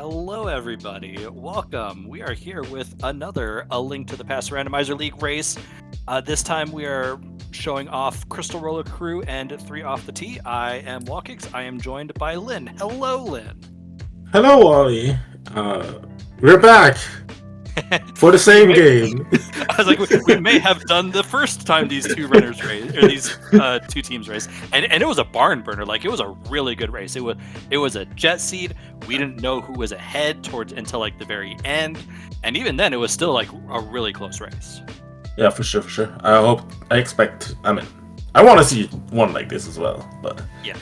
Hello, everybody. Welcome. We are here with another A Link to the Past Randomizer League race. This time we are showing off Crystal Roller Crew and 3 Off the Tee. I am Walkix. I am joined by Lynn. Hello, Lynn. Hello, Wally. We're back for the same game. I was like, we may have done the first time these two runners race, or these two teams race, and it was a barn burner. Like, it was a really good race. It was a jet seed. We didn't know who was ahead until like the very end, and even then, it was still like a really close race. Yeah, for sure. I want to see one like this as well, but yeah.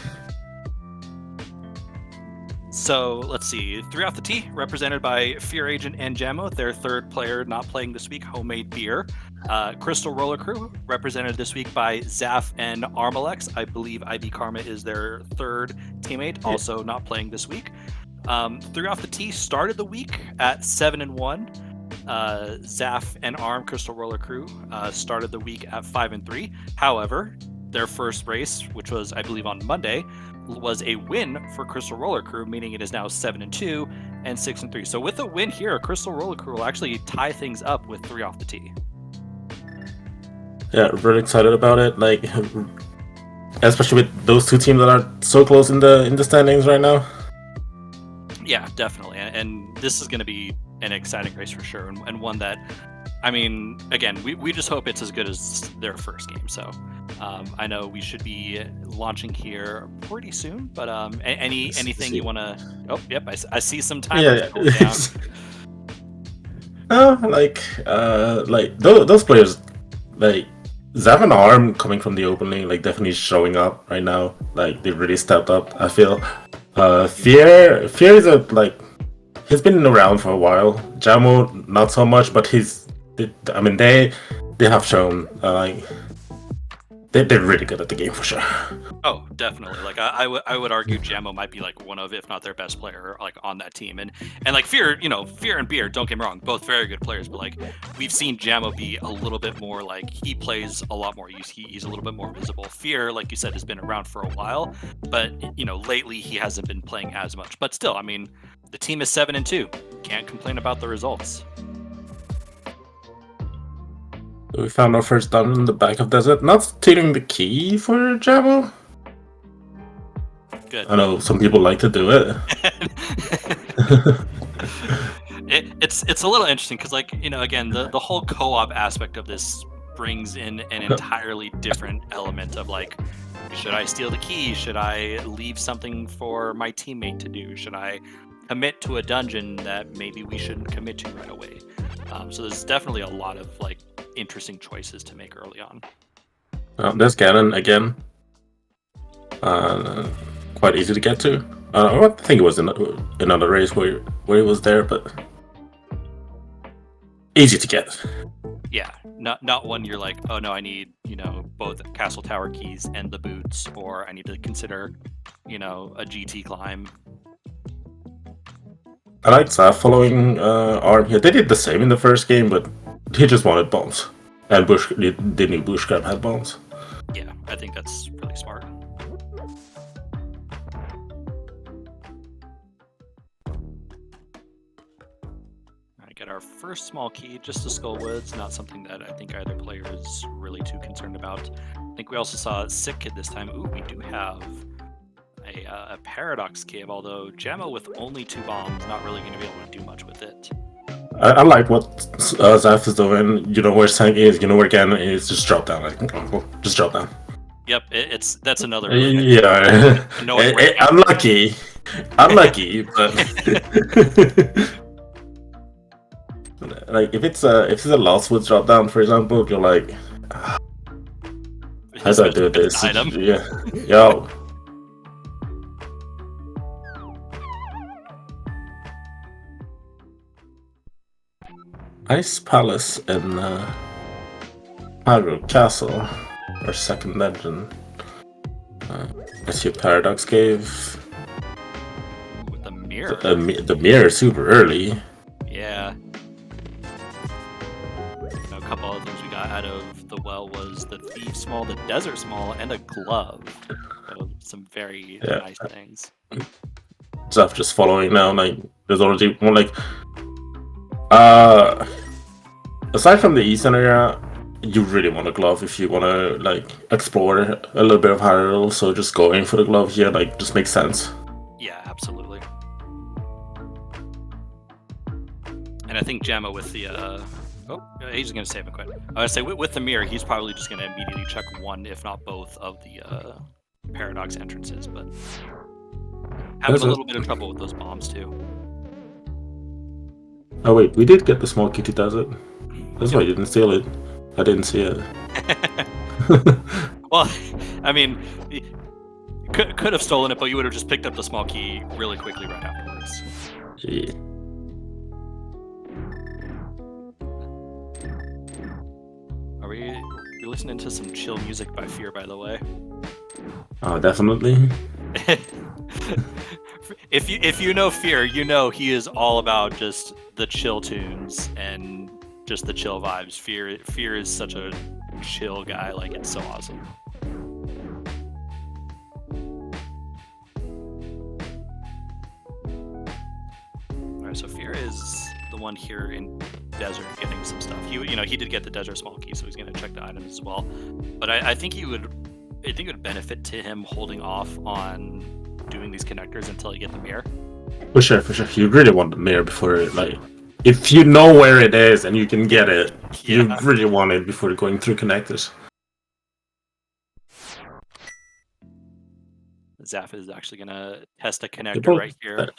So let's see, 3 Off the Tee, represented by Fear Agent and Jammo, their third player not playing this week, Homemade Beer. Crystal Roller Crew, represented this week by Zaf and Armalex. I believe IB Karma is their third teammate, also not playing this week. 3 Off the Tee started the week at 7-1. Zaf and Arm, Crystal Roller Crew, started the week at 5-3. However, their first race, which was, I believe, on Monday, was a win for Crystal Roller Crew, meaning it is now 7-2 and 6-3. So with a win here, Crystal Roller Crew will actually tie things up with 3 Off the Tee. Yeah, really excited about it. Like, especially with those two teams that are so close in the standings right now. Yeah, definitely. And this is going to be an exciting race for sure, and one that, I mean, again, we just hope it's as good as their first game. So I know we should be launching here pretty soon, but anything you want to? Oh, yep, I see some timers going down. Those players, like Zav and Arm coming from the opening, like definitely showing up right now. Like they really stepped up. I feel. Fear is he's been around for a while. Jammo not so much, but they have shown they're really good at the game for sure. Oh, definitely. Like I would argue Jammo might be like one of, if not their best player, like on that team. And like Fear and Beer, don't get me wrong, both very good players, but like we've seen Jammo be a little bit more like he plays a lot more. He's a little bit more visible. Fear, like you said, has been around for a while, but lately he hasn't been playing as much. But still, I mean, the team is 7-2. Can't complain about the results. We found our first diamond in the back of desert. Not stealing the key for Jammo. Good. I know some people like to do it. It's a little interesting because, like, again, the whole co-op aspect of this brings in an entirely different element of like, should I steal the key? Should I leave something for my teammate to do? Should I commit to a dungeon that maybe we shouldn't commit to right away? So there's definitely a lot of like interesting choices to make early on. There's Ganon again. Quite easy to get to. I think it was another race where he was there, but easy to get. Yeah, not one you're like, oh no, I need both castle tower keys and the boots, or I need to consider a GT climb. I like Zaf following Arm here. They did the same in the first game, but he just wanted bombs, and the new bush grab had bombs. Yeah, I think that's really smart. Get our first small key, just to Skullwoods, not something that I think either player is really too concerned about. I think we also saw Sick Kid this time. Ooh, we do have a Paradox Cave, although Jammo with only 2 bombs, not really going to be able to do much with it. I like what Zaf is doing. You know where Sank is, you know where Ganon is, just drop down. Just drop down. Yep, that's another... Yeah. Unlucky, but... Like if it's a Lost Woods drop down, for example, you're like, how do I do this? Item. Yeah, yo. Ice Palace and Hyrule Castle, our second dungeon. I see a Paradox Cave. With the mirror. The mirror super early. Yeah. A couple other things we got out of the well was the Thief Small, the Desert Small, and a glove. So some very nice things. Zaf just following now, like there's already one like aside from the Eastern area, you really want a glove if you want to like explore a little bit of Hyrule. So just going for the glove here like just makes sense. Yeah, absolutely. And I think Jammo with the he's gonna save it quick. I would say with the mirror, he's probably just gonna immediately check one, if not both, of the paradox entrances, but having a little bit of trouble with those bombs too. Oh wait, we did get the small key to desert. That's why I didn't steal it. I didn't see it. Well, I mean, could have stolen it, but you would have just picked up the small key really quickly right afterwards. Yeah. Are we listening to some chill music by Fear, by the way? Oh, definitely. If you know Fear, you know he is all about just the chill tunes and just the chill vibes. Fear is such a chill guy, like it's so awesome. Alright, so Fear is the one here in desert getting some stuff. He did get the desert small key, so he's gonna check the items as well. But I think it would benefit to him holding off on doing these connectors until you get the mirror. For sure. You really want the mirror before, like, if you know where it is and you can get it, you really want it before going through connectors. Zaf is actually gonna test a connector right here.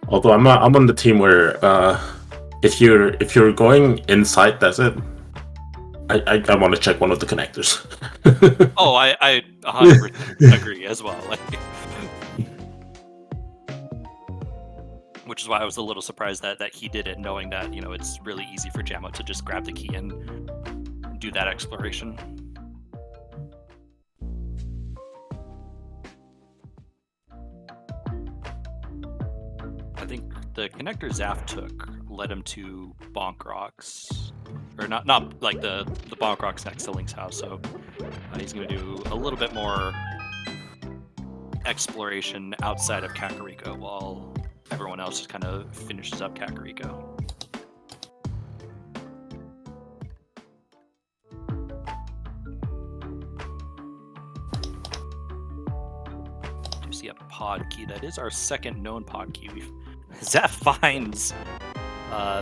Although I'm on the team where if you're going inside desert, I want to check one of the connectors. Oh, I 100% agree as well. Like, which is why I was a little surprised that he did it, knowing that it's really easy for Jammo to just grab the key and do that exploration. I think the connector Zaf took led him to Bonk Rocks, or not like the Bonk Rocks next to Link's house. So he's going to do a little bit more exploration outside of Kakariko while everyone else just kind of finishes up Kakariko. You see a pod key. That is our second known pod key. Zaf finds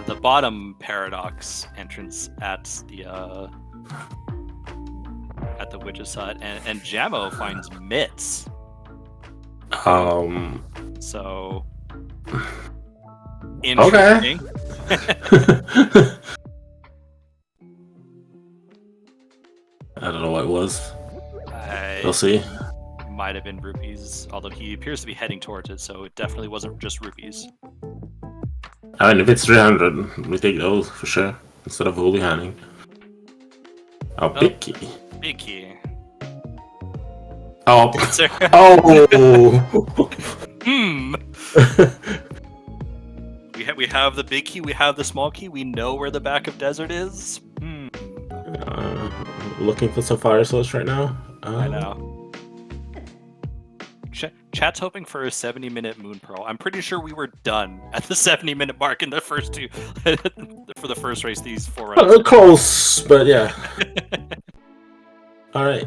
the bottom paradox entrance at the witch's hut, and Jammo finds Mitts. So interesting. Okay. I don't know what it was. We'll see. Might have been rupees, although he appears to be heading towards it, so it definitely wasn't just rupees. I mean, if it's 300, we take those for sure instead of holy handing. Oh, big key. Big key. Oh. We have the big key. We have the small key. We know where the back of desert is. Looking for some fire source right now. I know. Chat's hoping for a 70-minute Moon Pearl. I'm pretty sure we were done at the 70-minute mark in the first two for the first race. These 4 rounds. Close, but yeah. All right.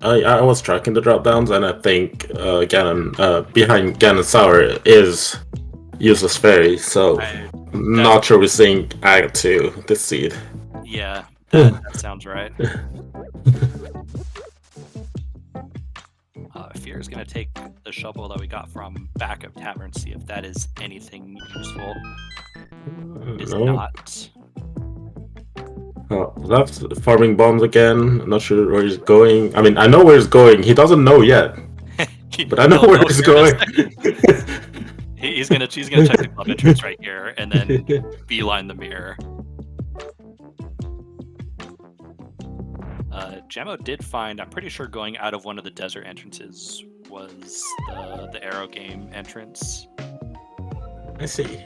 I was tracking the drop downs, and I think Ganon behind Ganon Sour is useless fairy. So not sure we're seeing Ag 2 this seed. Yeah, that sounds right. Fear is going to take the shovel that we got from back of Tavern, see if that is anything useful. It is not. That's farming bombs again. I'm not sure where he's going. I mean, I know where he's going. He doesn't know yet, but I know where he's going. He's gonna check the club entrance right here, and then beeline the mirror. Jammo did find, I'm pretty sure going out of one of the desert entrances was the Arrow Game entrance. I see.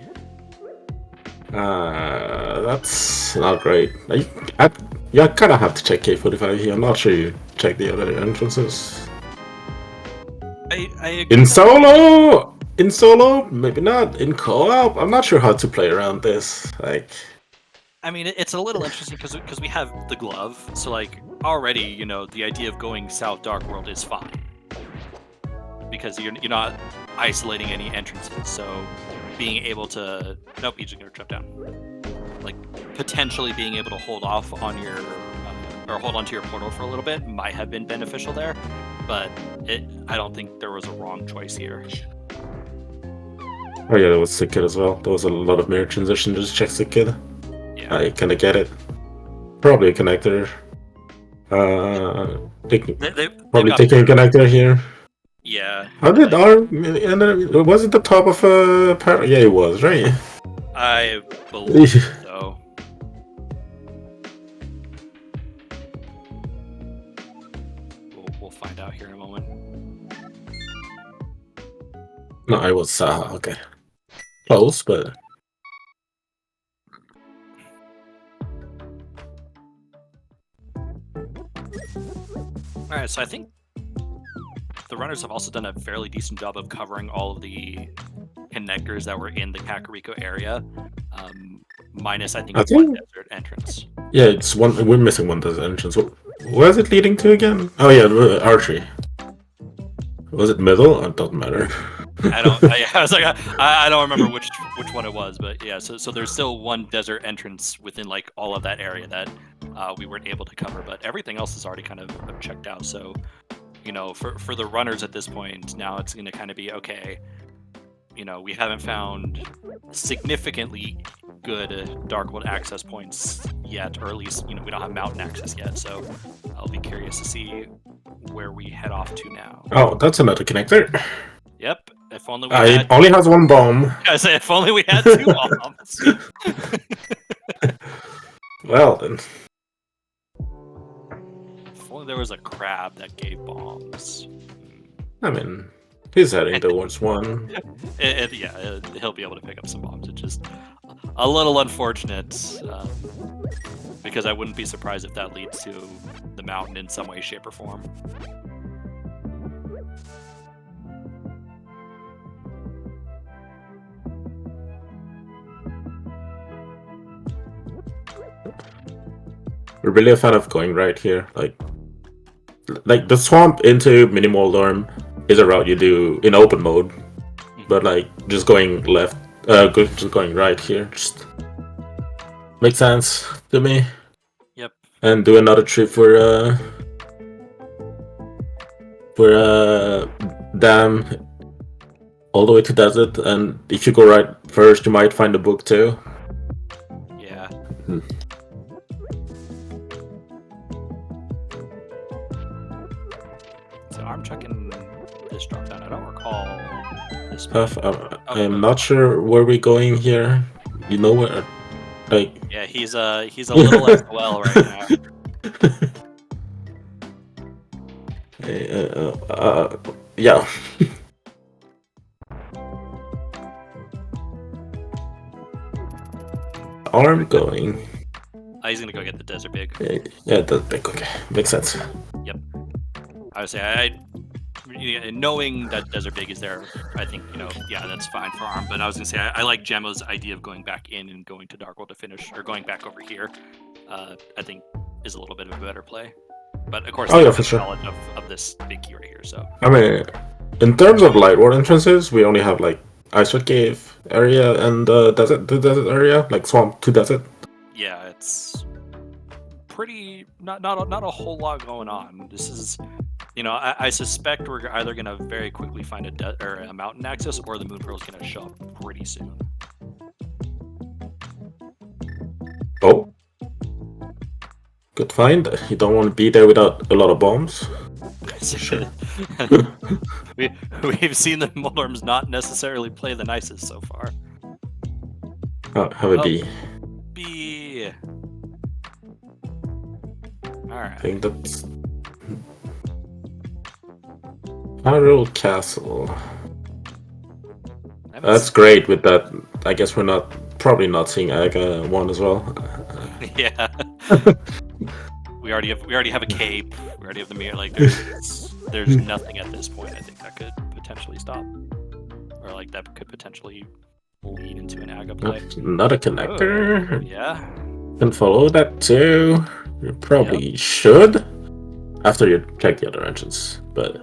That's not great. You kind of have to check K45 here. I'm not sure you check the other entrances. I agree. In solo, in solo, maybe not. In co-op, I'm not sure how to play around this. Like, I mean, it's a little interesting because we have the glove, so like already, you know, the idea of going South Dark World is fine because you're not isolating any entrances. So being able to nope, you're just gonna trip down. Like potentially being able to hold off on your or hold onto your portal for a little bit might have been beneficial there, but I don't think there was a wrong choice here. oh yeah, that was Sick Kid as well. There was a lot of mirror transition. Just check Sick Kid. Yeah. I kind of get it. Probably a connector. Probably taking a connector here. Yeah. How did ARM? Was it the top of a? Yeah, it was, right? I believe so. We'll find out here in a moment. No, I was okay. Close, but. All right, so I think the runners have also done a fairly decent job of covering all of the connectors that were in the Kakariko area, minus I think one desert entrance. Yeah, it's one. We're missing one desert entrance. Where is it leading to again? Oh yeah, archery. Was it middle? It doesn't matter. I was like, I don't remember which one it was, but yeah. So there's still one desert entrance within like all of that area that we weren't able to cover, but everything else is already kind of checked out. So, you know, for the runners at this point, now it's going to kind of be okay. You know, we haven't found significantly good Dark World access points yet, or at least, you know, we don't have mountain access yet. So I'll be curious to see where we head off to now. Oh, that's another connector. Yep. If only we it only has one bomb. I say, if only we had 2 bombs. Well then. If only there was a crab that gave bombs. I mean, he's heading towards one. He'll be able to pick up some bombs. It's just a little unfortunate, because I wouldn't be surprised if that leads to the mountain in some way, shape, or form. We're really a fan of going right here. Like the swamp into Minimal Dorm is a route you do in open mode, but like just going left, just going right here, just makes sense to me. Yep. And do another trip for Dam all the way to Desert, and if you go right first, you might find a book too. Yeah. So I'm checking this drop down. I don't recall this. I'm not sure where we're going here. You know where? Like. Yeah, he's a little SOL right now. Yeah. Arm going. He's gonna go get the desert big. Yeah, the big. Okay, makes sense. Yep. I would say knowing that desert big is there, I think, you know, yeah, that's fine for Arm. But I was gonna say I like Gemma's idea of going back in and going to Dark World to finish, or going back over here. I think is a little bit of a better play. But of course, for sure. Knowledge of this big key right here. So I mean, in terms of light world entrances, we only have like Icewood Cave area and the desert area, like swamp to desert. Yeah, it's pretty not a whole lot going on. This is, you know, I suspect we're either gonna very quickly find a mountain access, or the moon pearl is gonna show up pretty soon. Oh, good find. You don't want to be there without a lot of bombs. Sure. We've seen the Moldorms not necessarily play the nicest so far. Oh, have a B. B. Alright. I think that's Hyrule Castle. That's great with that. I guess we're probably not seeing Aga 1 as well. Yeah. We already have a cape. We already have the mirror. Like there's nothing at this point, I think, that could potentially stop. or like that could potentially lead into an Aga play. Not a connector. Oh, yeah. Can follow that too. You probably should after you check the other engines, but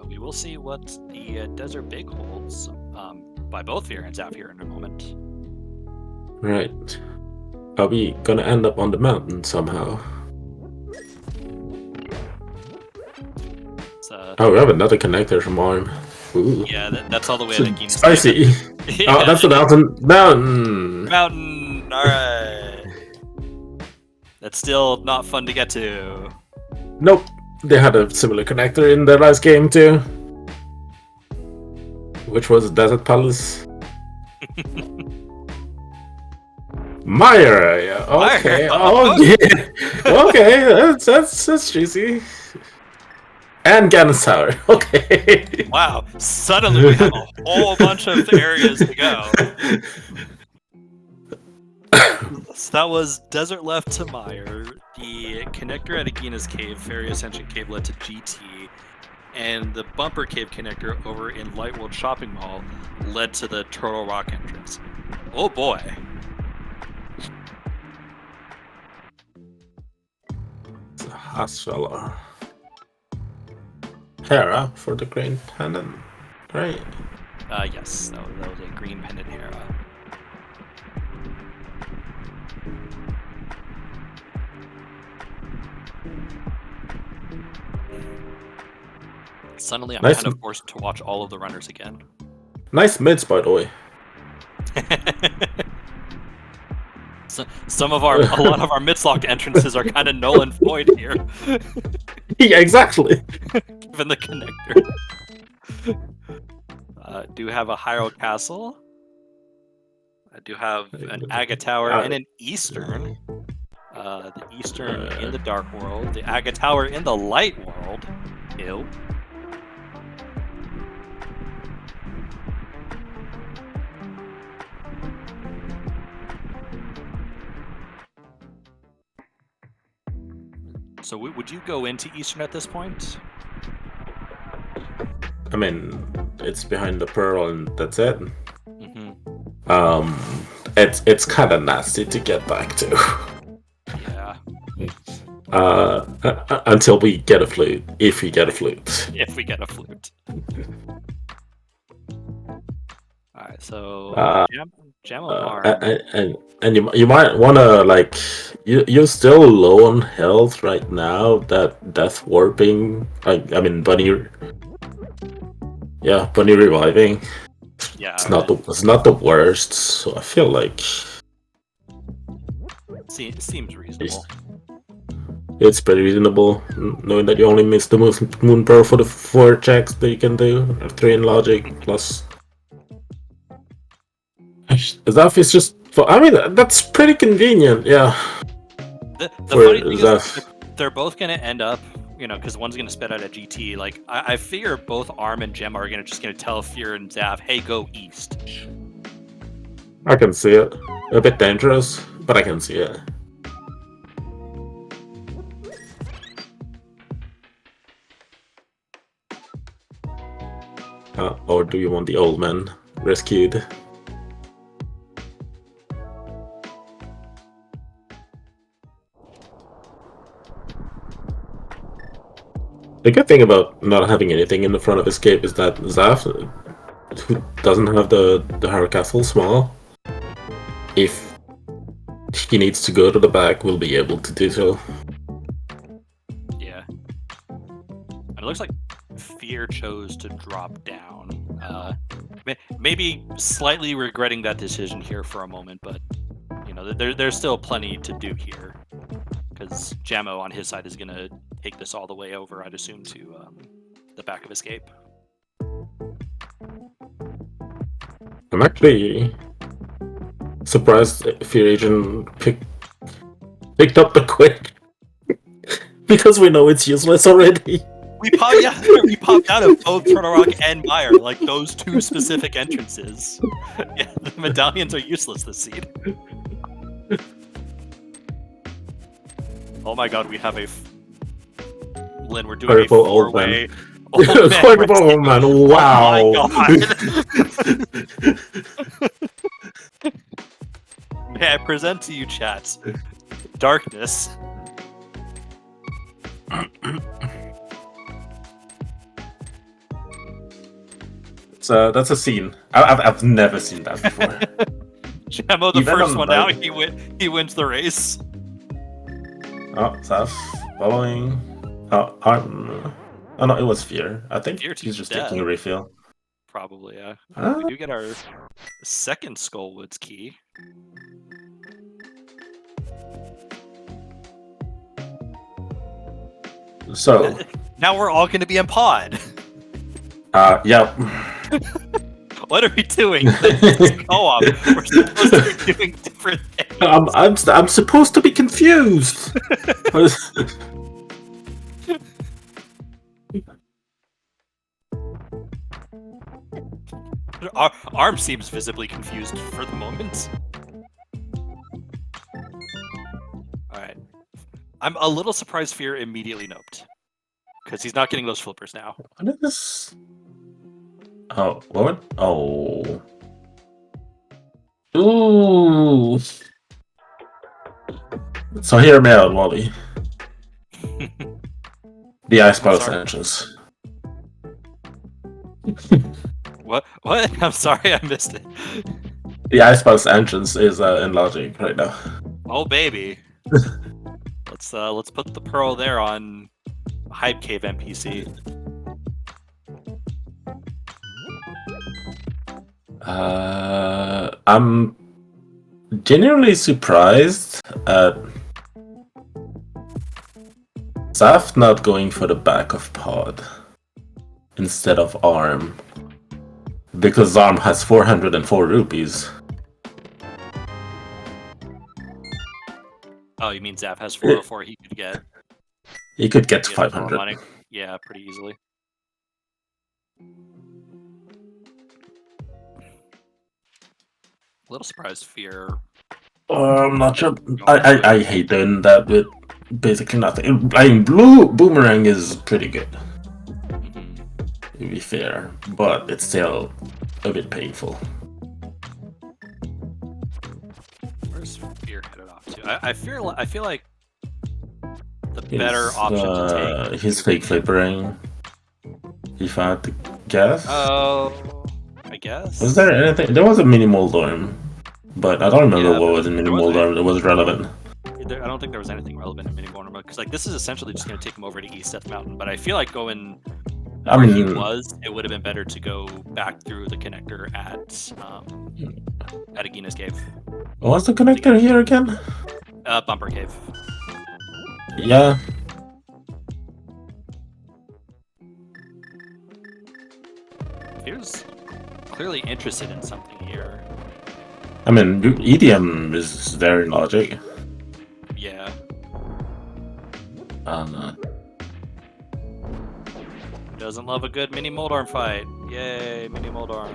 we will see what the Desert Big holds by both Fear and Zaf here in a moment. right. Are we gonna end up on the mountain somehow? Oh, we have another connector from ARM. Ooh. Yeah, that's all the way that Guinness. Spicy. Yeah. Oh, that's the mountain. Mountain. Mountain. All right. That's still not fun to get to. Nope. They had a similar connector in their last game too, which was Desert Palace. Meyer. Yeah. Okay. Meyer. Oh, yeah. Okay. That's juicy. And Ganon Tower. Okay. Wow. Suddenly we have a whole bunch of areas to go. So that was Desert left to Meyer, the connector at Agina's Cave, Fairy Ascension Cave led to GT, and the Bumper Cave connector over in Light World Shopping Mall led to the Turtle Rock entrance. Oh boy. It's a hustler. Hera for the green pendant, right? Yes, that was a green pendant Hera. Suddenly, I'm kind of forced to watch all of the runners again. Nice mids, by the way. So, a lot of our mid-locked entrances are kind of null and void here. Yeah, exactly. Given the connector. Do have a Hyrule Castle. I do have an Aga Tower and an Eastern. The Eastern in the Dark World. The Aga Tower in the Light World. Ew. So would you go into Eastern at this point? I mean, it's behind the pearl and that's it. Mm-hmm. It's kind of nasty to get back to. Yeah. Until we get a flute, if we get a flute. If we get a flute. All right, so and you might wanna like you're still low on health right now. That death warping, bunny reviving. Yeah, it's not the worst. So I feel like it seems reasonable. It's pretty reasonable, knowing that you only missed the moon pearl for the 4 checks that you can do, 3 in logic plus. Zaf is just. That's pretty convenient, yeah. The funny thing is, they're both gonna end up, because one's gonna spit out a GT. Like I figure both Arm and Gem are gonna tell Fear and Zaf, "Hey, go east." I can see it. A bit dangerous, but I can see it. Or do you want the old man rescued? The good thing about not having anything in the front of Escape is that Zaf, who doesn't have the Hyrule Castle small, if he needs to go to the back, will be able to do so. Yeah. And it looks like Fear chose to drop down. Maybe slightly regretting that decision here for a moment, but there's still plenty to do here. Because Jamo on his side is going to take this all the way over, I'd assume, to the back of Escape. I'm actually surprised Fear Agent picked up the quick. Because we know it's useless already. We popped out of both Turtle Rock and Meyer, like those 2 specific entrances. Yeah, the medallions are useless this seed. Oh my god, we have a Lynn, we're doing a Purple old four-way. Purple old man. Wow. Oh my god. May I present to you, chat, Darkness. So that's a scene. I've never seen that before. Jamo, the Even first on one like- out, he wins the race. Oh, Saf following. Oh no, it was Fear. I think Fear he's just dead. taking a refill. Probably, yeah. Ah. We do get our second Skullwoods key. So, Now we're all going to be in pod. yeah. What are we doing? Co-op. We're supposed to be doing different things. I'm supposed to be confused. Arm seems visibly confused for the moment. Alright. I'm a little surprised Fear immediately noped. Because he's not getting those flippers now. What is this? Oh, what? Oh. Ooh. So hear me out, Wally. The Icebox sorry. entrance. What? I'm sorry, I missed it. The Icebox entrance is in logic right now. Oh baby. Let's put the pearl there on Hype Cave NPC. I'm genuinely surprised at Saf not going for the back of pod instead of Arm. Because Arm has 404 rupees. Oh, you mean Zaf has 404? He could get. He could get to More 500. money. Yeah, pretty easily. A little surprised Fear. I'm not sure. I hate doing that with basically nothing. I mean, Boomerang is pretty good, to be fair, but it's still a bit painful. Where's Fear headed off to? I feel like the better option to take. His fake flippering. If I had to guess. Oh, I guess. Was there anything? There was a mini Moldorm, but I don't remember Yeah, what was in mini there wasn't Moldorm that was relevant. I don't think there was anything relevant in Mini Borneo because like this is essentially just going to take him over to East Death Mountain. But I feel like going I where he mean, was, it would have been better to go back through the connector at Agina's Cave, what's the connector here again? Bumper Cave. Yeah. He was clearly interested in something here. I mean, EDM is very logic. Yeah. Doesn't love a good Mini Moldorm fight. Yay, Mini Moldorm.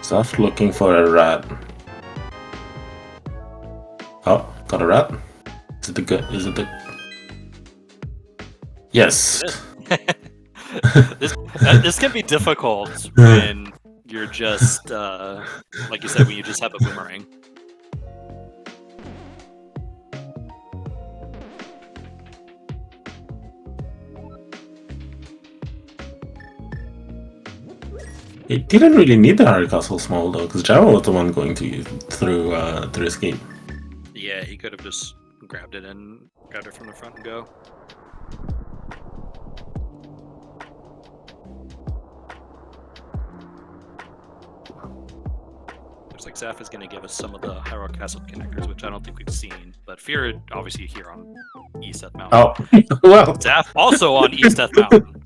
Soft looking for a rat. Oh, got a rat. Is it the good? Is it the? Yes. This can be difficult when you're just, like you said, when you just have a boomerang. It didn't really need the Hard Castle Small though, because Java was the one going to through his game. Yeah, he could have just grabbed it and grabbed it from the front and go. Looks like Zaf is going to give us some of the Hyrule Castle connectors, which I don't think we've seen. But Fear, obviously, here on East Death Mountain. Oh, well. Zaf also on East Death Mountain.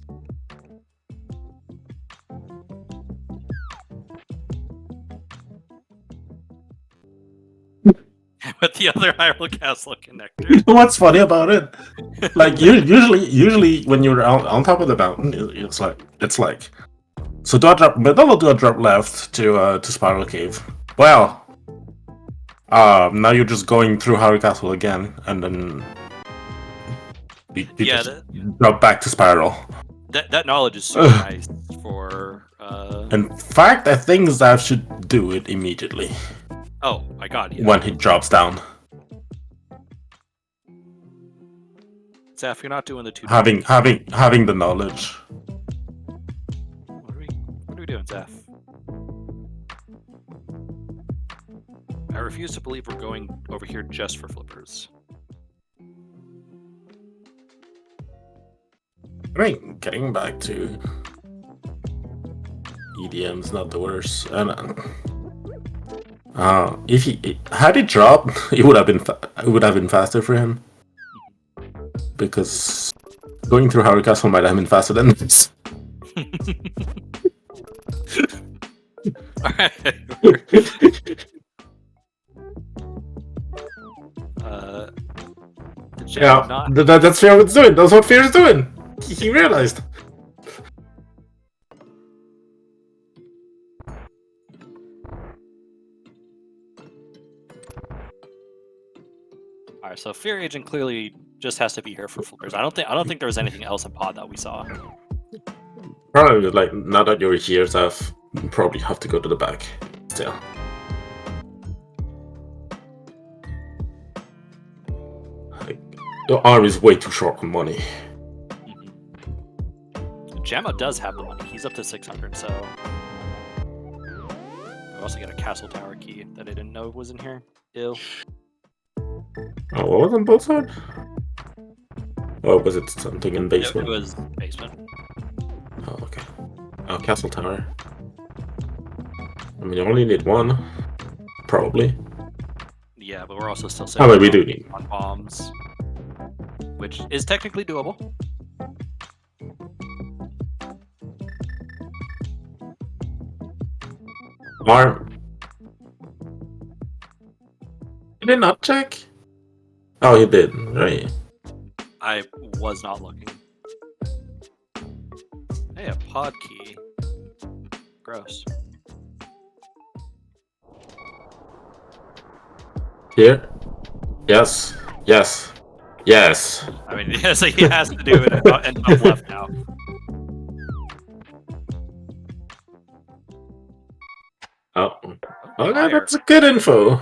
With the other Hyrule Castle connector. What's funny about it? Like usually when you're on top of the mountain, it's like So do a drop left to Spiral Cave. Well, now you're just going through Harry Castle again, and then you just drop back to Spiral. That knowledge is super nice for. In fact, I think Zav should do it immediately. Oh my god! Yeah. When he drops down. Zaf, you're not doing the two. Having the knowledge. What are we doing, Zaf? I refuse to believe we're going over here just for flippers. I mean, getting back to EDM's not the worst. And if he had it dropped, it would have been faster for him. Because going through Harry Castle might have been faster than this. Yeah, that's what it's doing. That's what Fear is doing. He realized. Alright, so Fear Agent clearly just has to be here for flippers. I don't think there was anything else in pod that we saw. Probably like now that you're here, Zaf, you probably have to go to the back still. Like, your arm is way too short on money. Jamma does have the money. He's up to 600, so we also get a castle tower key that I didn't know was in here. Ew. Oh, what was on both sides? Oh, was it something in basement? It was basement. Oh, okay. Oh, castle tower. I mean, you only need one, probably. Yeah, but we're also still saving but we do need on bombs, which is technically doable. Arm. He did not check? Oh, he did, right. I was not looking. Hey, a pod key. Gross. Here? Yes. Yes. Yes. I mean, yes, he has to do it and top left now. Oh. Okay, that's a good info.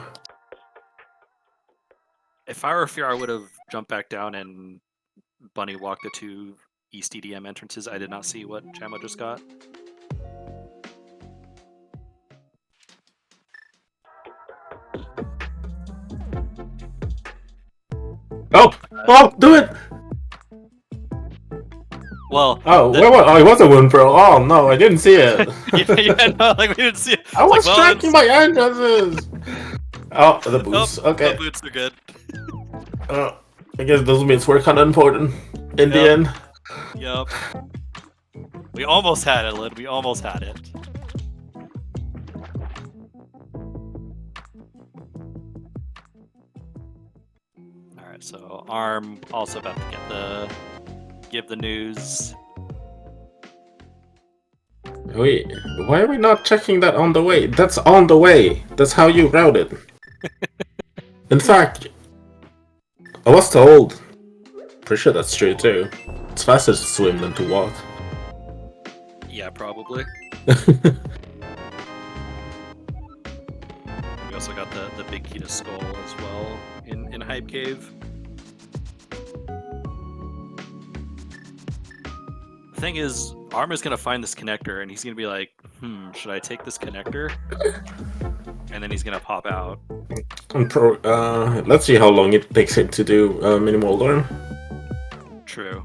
If I were Fear, I would have jumped back down and bunny walked the two East EDM entrances. I did not see what Jamma just got. Oh, do it! Well, oh, it was a wound pro. Oh no, I didn't see it. yeah, no, like we didn't see it. I was tracking my entrances. Oh, the boots. Oh, okay, the boots are good. I guess those boots were kind of important in the end. Yep. We almost had it, Lid. We almost had it. Alright, so Arm also about to give the news. Wait, why are we not checking that on the way? That's on the way. That's how you route it. In fact, I was told. Pretty sure that's true too. It's faster to swim than to walk. Yeah, probably. We also got the big key to Skull as well in Hype Cave. The thing is, Armor's gonna find this connector and he's gonna be like, should I take this connector? And then he's gonna pop out. Let's see how long it takes him to do minimal alarm. True.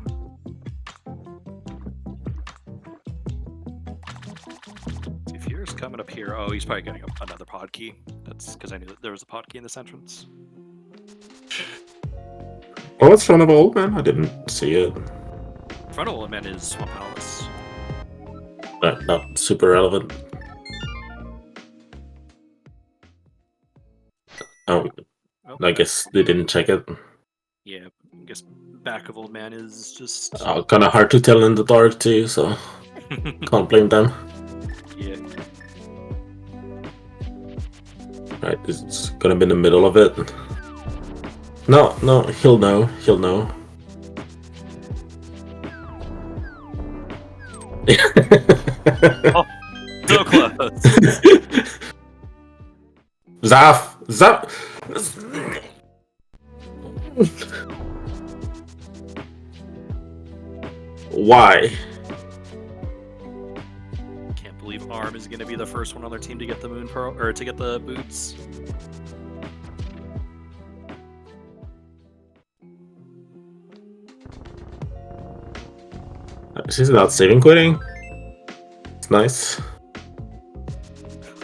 If Fear's coming up here, oh, he's probably getting another pod key. That's because I knew that there was a pod key in this entrance. Oh, it's front of Old Man? I didn't see it. Front of Old Man is Swamp Palace. Not super relevant. Oh, I guess they didn't check it. Yeah, I guess back of Old Man is just... Kind of hard to tell in the dark too, so can't blame them. Yeah. Right, it's gonna be in the middle of it. No, he'll know. He'll know. Oh, so close. Zaf! Why? Can't believe Arm is going to be the first one on their team to get the Moon Pearl, or to get the boots. She's not saving quitting. It's nice.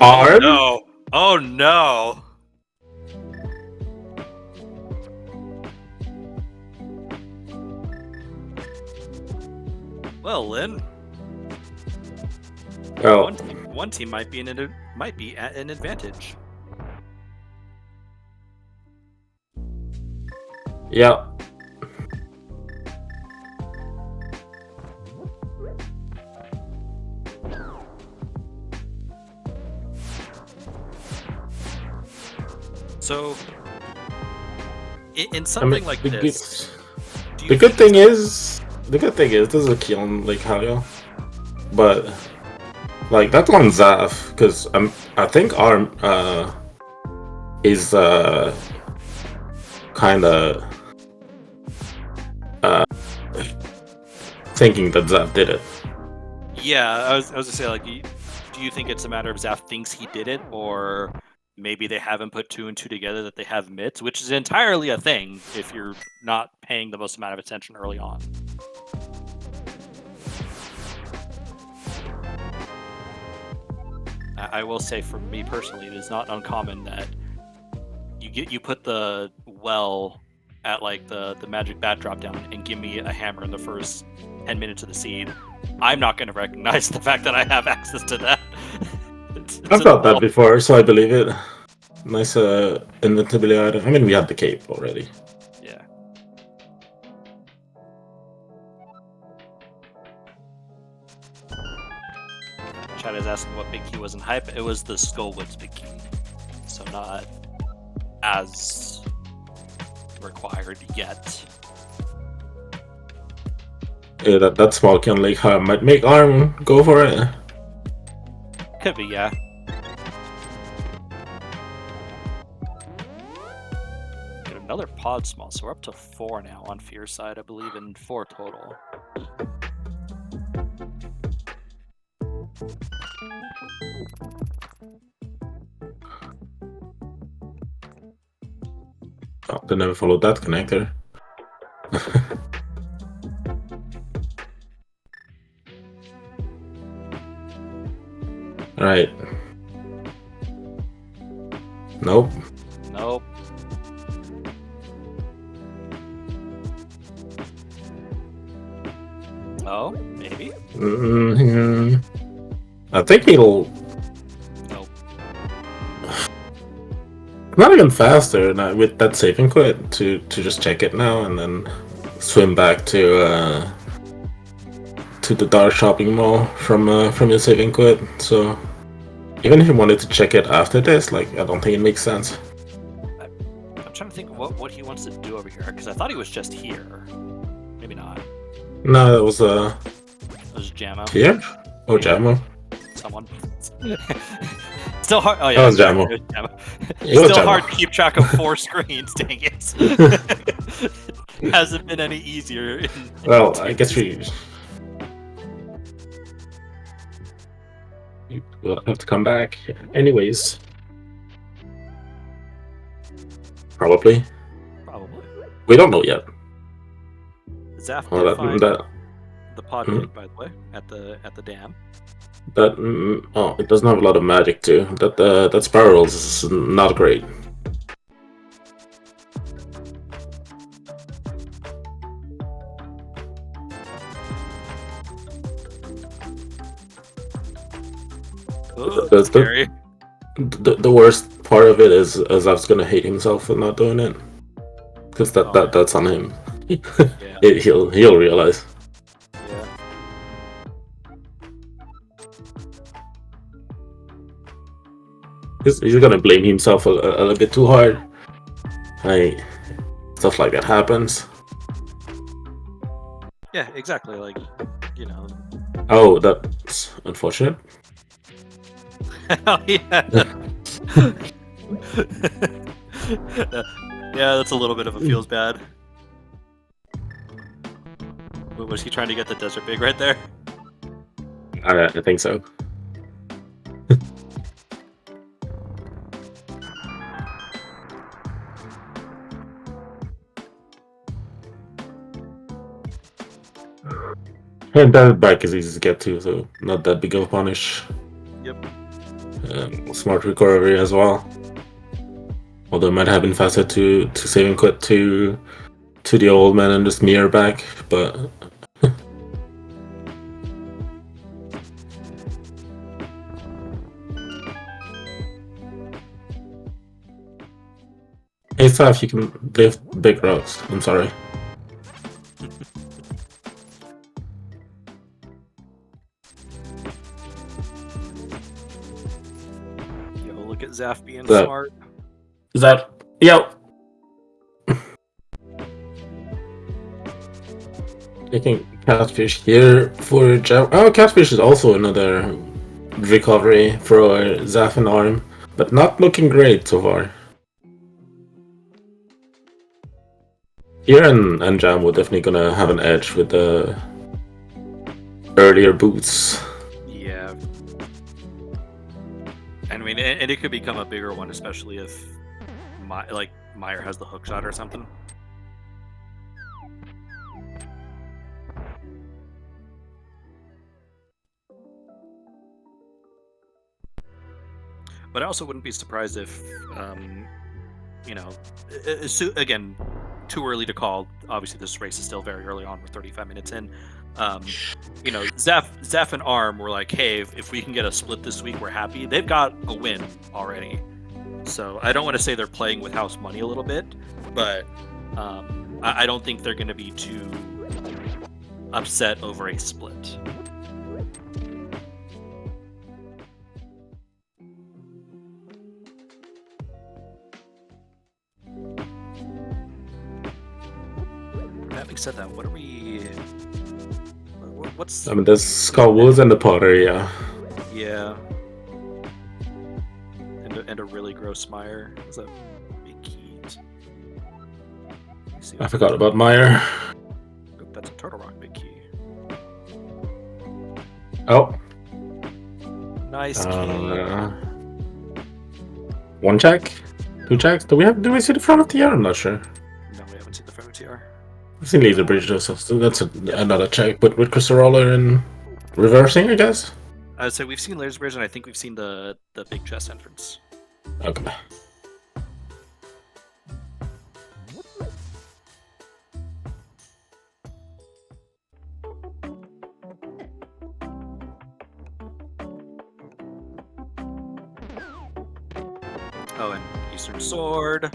Arm? No! Oh no! Well, Lynn. Well, one team might be at an advantage. yeah. So, in something like this, the good thing is this is a kill on Lake Halio, but like that's on Zaf because I think Arm is kind of thinking that Zaf did it. Yeah, I was gonna say, like, do you think it's a matter of Zaf thinks he did it, or maybe they haven't put 2 and 2 together that they have mitts, which is entirely a thing if you're not paying the most amount of attention early on. I will say, for me personally, it is not uncommon that you put the well at like the magic bat drop down and give me a hammer in the first 10 minutes of the seed. I'm not going to recognize the fact that I have access to that. I've got that before, so I believe it. Nice invincibility item. I mean, we had the cape already. Yeah. Chad is asking what big key was in hype. It was the Skullwoods big key, so not as required yet. Yeah, that small key on Lake Halio might make Arm go for it. Could be, yeah. Get another pod small, so we're up to 4 now on Fear side, I believe, and 4 total. Oh, they never followed that connector. Right. Nope. Nope. Oh, maybe? Mm-hmm. I think he'll... Nope. Not even faster now with that save and quit to just check it now and then swim back to the dark shopping mall from your save and quit. So even if you wanted to check it after this, like, I don't think it makes sense. I'm trying to think of what he wants to do over here, because I thought he was just here. Maybe not. No, it was It was Jammo. here? Oh, Jammo. Someone. Still hard. Oh yeah, That was Jammo. It was Jammo. It was Still Jammo. hard to keep track of 4 screens. Dang it! Hasn't been any easier. Well, I guess we'll have to come back. Anyways. Probably. Probably. We don't know yet. Zaf Well, did find that the pod dig, by the way, at the dam. it doesn't have a lot of magic too. That spirals is not great. Ooh, That's scary. The worst part of it is Zaf's gonna hate himself for not doing it, because that's on him. Yeah. He'll realize. Yeah. He's gonna blame himself a little bit too hard. Stuff like that happens. Yeah, exactly. Like, you know. Oh, that's unfortunate. Oh yeah. Yeah, that's a little bit of a feels bad. Was he trying to get the desert pig right there? I think so. And that back is easy to get to, so not that big of a punish. Yep. Smart recovery as well. Although it might have been faster to save and quit to the old man and just mirror back, but hey Saf, you can lift big rocks. I'm sorry. Yo, look at Zaf being smart. Is that yo? Taking catfish here for Jam. Oh, catfish is also another recovery for Zaf and Arm, but not looking great so far. Here and Jam were definitely gonna have an edge with the earlier boots. Yeah. I mean, and it could become a bigger one, especially if Meyer has the hook shot or something. But I also wouldn't be surprised if, you know, again, too early to call. Obviously, this race is still very early on. We're 35 minutes in. You know, Zaf and Arm were like, hey, if we can get a split this week, we're happy. They've got a win already. So I don't want to say they're playing with house money a little bit, but I don't think they're going to be too upset over a split. Having said that, what are we... What's... I mean, there's Skull Woods and the Potter, yeah. Yeah. And a really gross Meyer. Is that big Keys? I forgot about Meyer. Oh, that's a Turtle Rock big key. Oh. Nice key. One check? Two checks? Do we see the front of the TR? I'm not sure. No, we haven't seen the front of TR. I've seen Laser Bridge though, so that's another check, but with Crystal Roller and reversing, I guess? I would say we've seen Laser Bridge, and I think we've seen the big chest entrance. Okay. Oh, and Eastern Sword.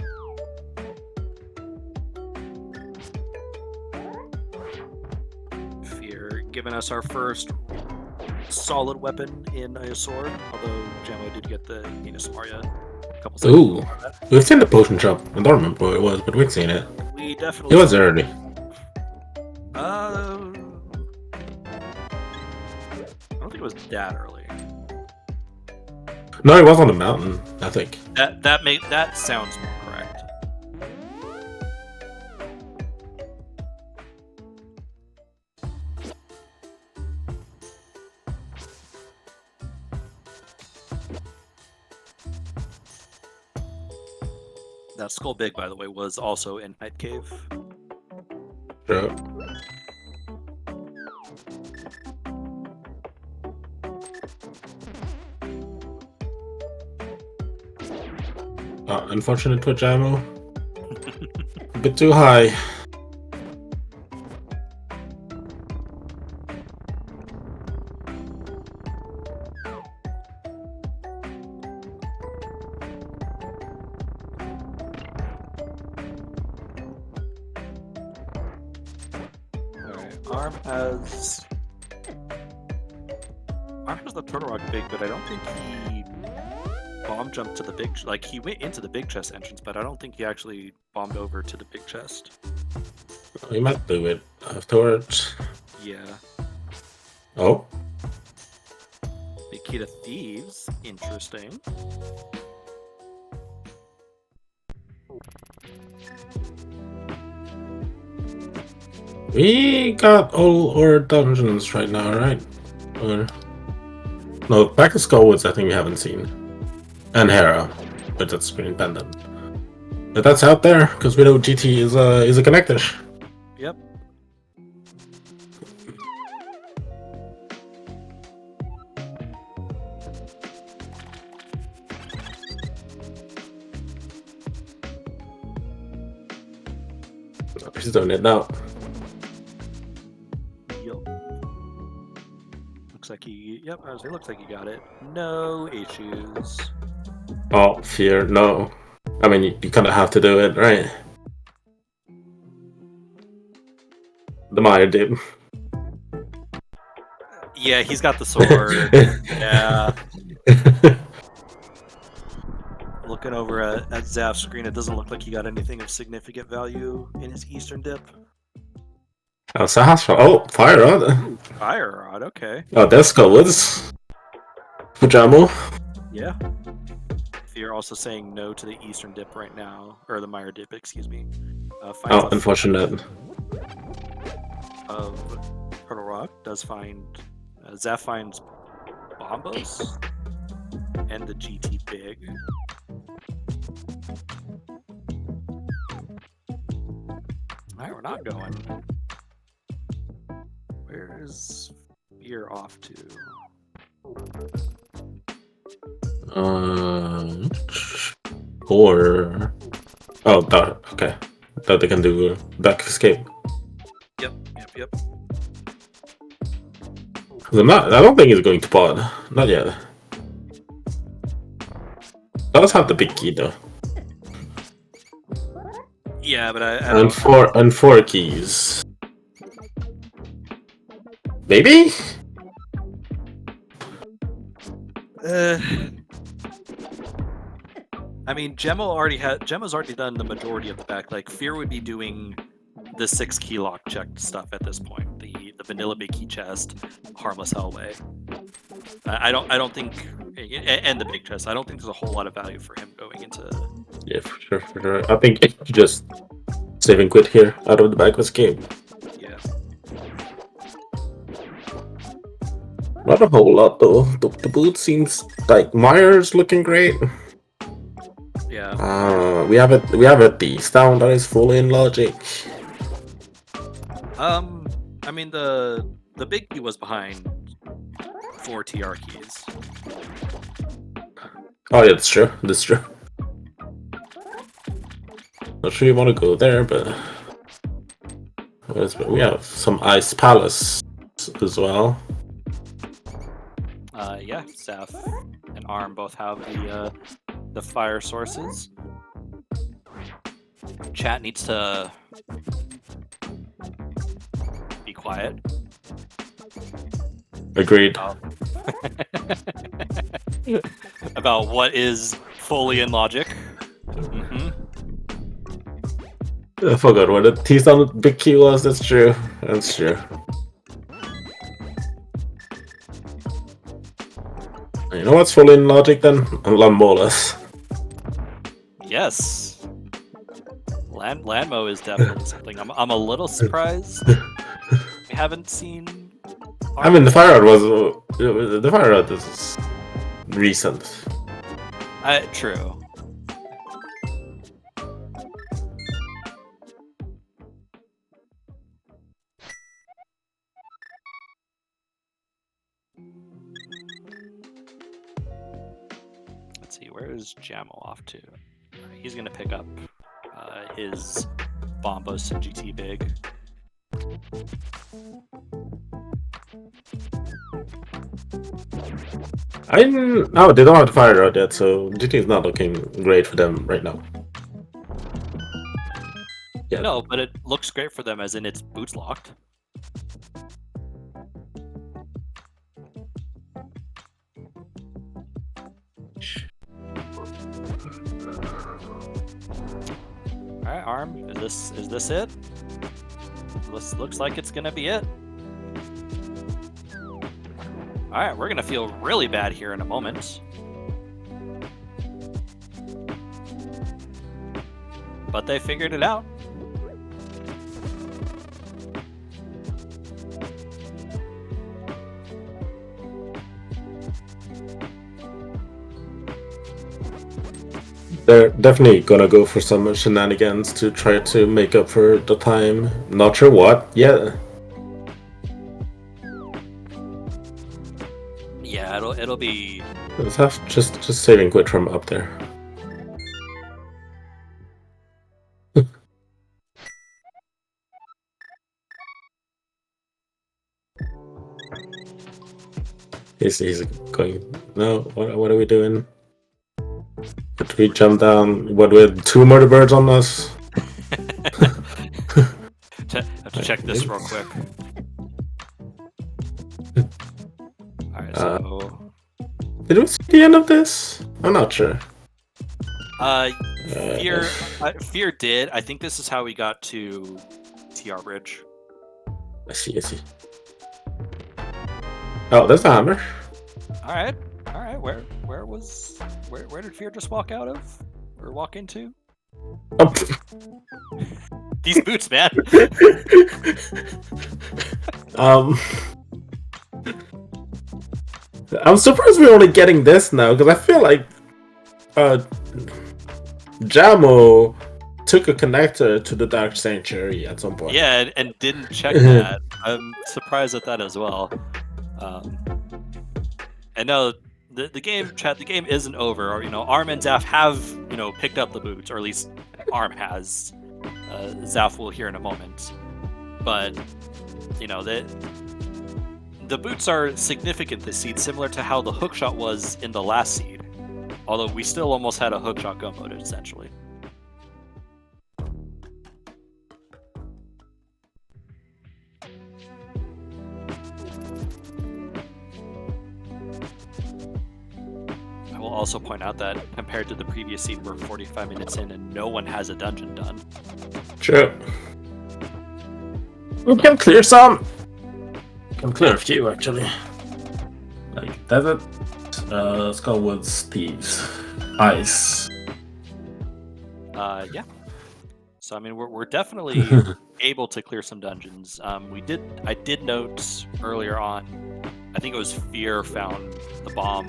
Fear giving us our first solid weapon in a sword, although Jamo did get the Venus Maria a couple seconds. Ooh, we've seen the potion shop. I don't remember what it was, but we've seen it. We definitely. It was early. I don't think it was that early. No, it was on the mountain, I think. That sounds more correct. That Skull Big, by the way, was also in Night Cave. Sure. Unfortunate for Jamo. A bit too high. Arm has the Turtle Rock Big, but I don't think he bomb jumped to the big, like he went into the big chest entrance, but I don't think he actually bombed over to the big chest. We might do it afterwards. Yeah. Oh. Big key to thieves. Interesting. We got all our dungeons right now, right? Or no, Back to Skullwoods I think we haven't seen. And Hera, but that's Green Pendant. But that's out there, because we know GT is a connector. Yep. He's doing it now. Looks like he. Yep, I was. It looks like he got it. No issues. Oh, fear, no. I mean, you kind of have to do it, right? The Meyer did. Yeah, he's got the sword. Yeah. Looking over at Zaf's screen, it doesn't look like he got anything of significant value in his Eastern dip. Oh, Sahasra. Oh, Fire Rod. Fire Rod, okay. Oh, that's Skullwoods. Pajamo. Yeah. Fear also saying no to the Eastern dip right now, or the Meyer dip, excuse me. Oh, unfortunate. Of Turtle Rock does find Zaf finds Bombos and the GT Big. Alright, we're not going. Where's Fear off to? Or oh, that okay. That they can do back escape. Yep. I don't think he's going to pod. Not yet. Does have the big key though. Yeah, but I and four keys. Maybe. I mean, Gemma's already done the majority of the back. Like Fear would be doing the 6 key lock check stuff at this point. The vanilla big key chest, harmless hellway. I don't think, and the big chest. I don't think there's a whole lot of value for him going into. Yeah, for sure. I think just save and quit here out of the back of this game. Yeah. Not a whole lot though. The boot seems like Meyer's looking great. Yeah. We have a Beast down that is fully in logic. I mean the big key was behind 4 TR keys. Oh yeah, that's true. Not sure you want to go there, but we have some Ice Palace as well. Yeah, Zaf and Arm both have the fire sources. Chat needs to be quiet. Agreed. About what is fully in logic. I forgot what the T's on the big key was. That's true. You know what's fully in logic then? Lambolas. Yes. Landmo is definitely something. I'm a little surprised we haven't seen. I mean, the fire rod is recent. True. Let's see, where is Jamo off to? He's gonna pick up his Bombos and GT Big. No, they don't have the fire rod yet, so GT is not looking great for them right now. Yeah. No, but it looks great for them, as in it's boots locked. right, Arm. Is this it? This looks like it's gonna be it. All right, we're gonna feel really bad here in a moment. But they figured it out. They're definitely gonna go for some shenanigans to try to make up for the time. Not sure what. Yeah. Yeah, it'll be. Let's have just saving quit from up there. he's going. No, what are we doing? Did we jump down? What with 2 murder birds on us? Have to check this real quick. Alright, so. Did we see the end of this? I'm not sure. Fear did. I think this is how we got to TR Bridge. I see. Oh, there's the hammer. Alright. Where did Fear just walk out of? Or walk into? Oh. These boots, man. I'm surprised we're only getting this now, because I feel like Jamo took a connector to the Dark Sanctuary at some point. Yeah, and didn't check that. I'm surprised at that as well. And no, the game isn't over. Or, Arm and Zaf have, picked up the boots, or at least Arm has. Zaf will hear in a moment. But, the boots are significant this seed, similar to how the hookshot was in the last seed. Although we still almost had a hookshot go mode, essentially. I will also point out that compared to the previous seed, we're 45 minutes in and no one has a dungeon done. True. We can clear some. Can clear a few actually. Like Desert, Skullwoods, Thieves, Ice. Yeah. So I mean, we're definitely able to clear some dungeons. I did note earlier on, I think it was Fear found the bomb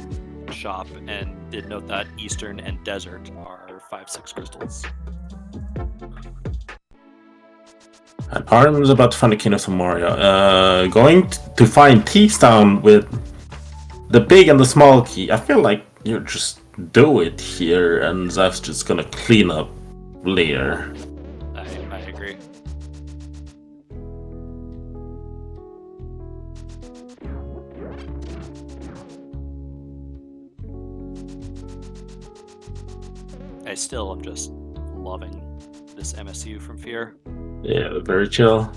shop and did note that Eastern and Desert are 5-6 crystals. And Arm is about to find the King of Samaria. Going to find T-Town with the big and the small key. I feel like you just do it here and Zaf's just gonna clean up later. I agree. I still am just loving this MSU from Fear. Yeah, very chill.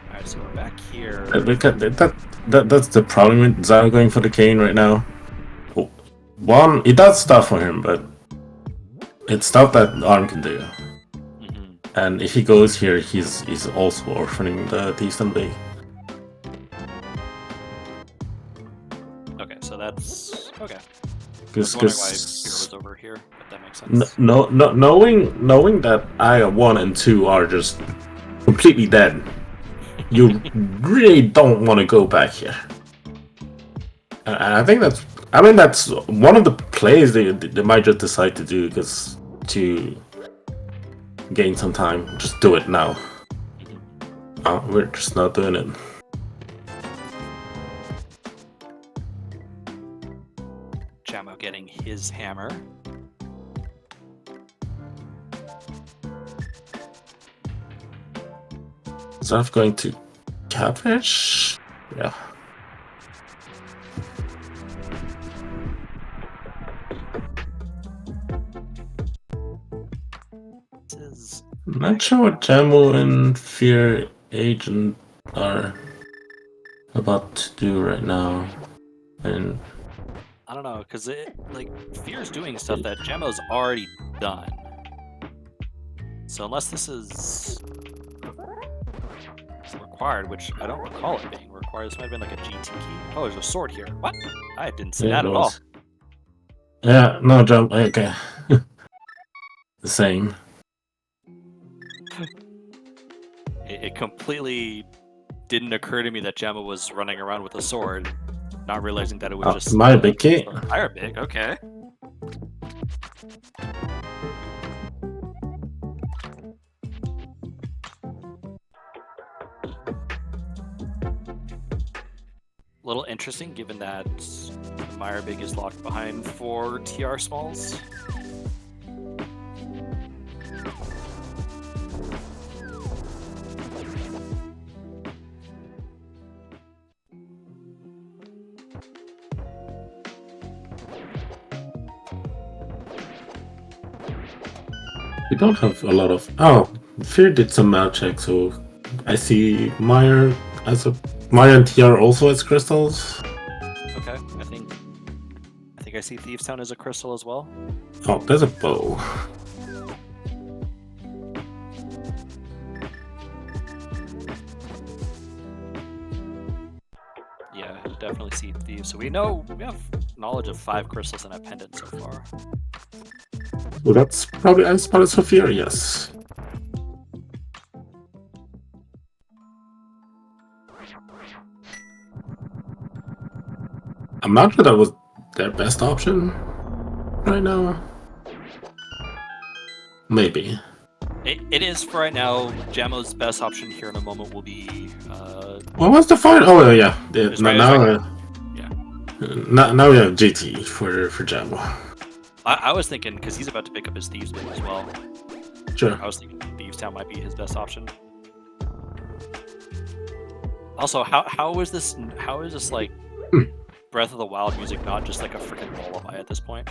Alright, so we're back here. That's the problem with Zara going for the cane right now. One, it does stuff for him, but it's stuff that Arm can do. And if he goes here, he's also orphaning the Eastern Bay. Okay, so that's okay. Because I was wondering why Fear was over here, but that makes sense. Knowing that I 1 and 2 are just completely dead, you really don't want to go back here. And I think that's one of the plays they might just decide to do, because to gain some time, just do it now. We're just not doing it. Jamo getting his hammer. Zaf going to catfish? Yeah. Not sure what Jamo and Fear Agent are about to do right now. And I don't know, because like Fear's doing stuff that Gemmo's already done. So unless this is required, which I don't recall it being required, this might have been like a GT key. Oh, there's a sword here. What? I didn't see that at all. Yeah, no jump. Okay. The same. It completely didn't occur to me that Gemma was running around with a sword, not realizing that it was just my big key. Fire big, okay. A little interesting, given that Meyerbeek is locked behind 4 TR smalls. We don't have a lot of. Oh, Fear did some math check, so I see Meyer as a Meyer and TR also as crystals. Okay, I think I see Thieves Town as a crystal as well. Oh, there's a bow. Yeah, definitely see Thieves. So we have knowledge of 5 crystals and a pendant so far. Well, that's probably as part of Fear, yes. I'm not sure that was their best option right now. Maybe. It is for right now. Jammo's best option here in a moment will be. What was the fight? Oh yeah. Yeah. Now we have GT for Jammo. I was thinking because he's about to pick up his Thieves bid as well. Sure. I was thinking Thieves Town might be his best option. Also, how is this like Breath of the Wild music not just like a freaking lullaby at this point?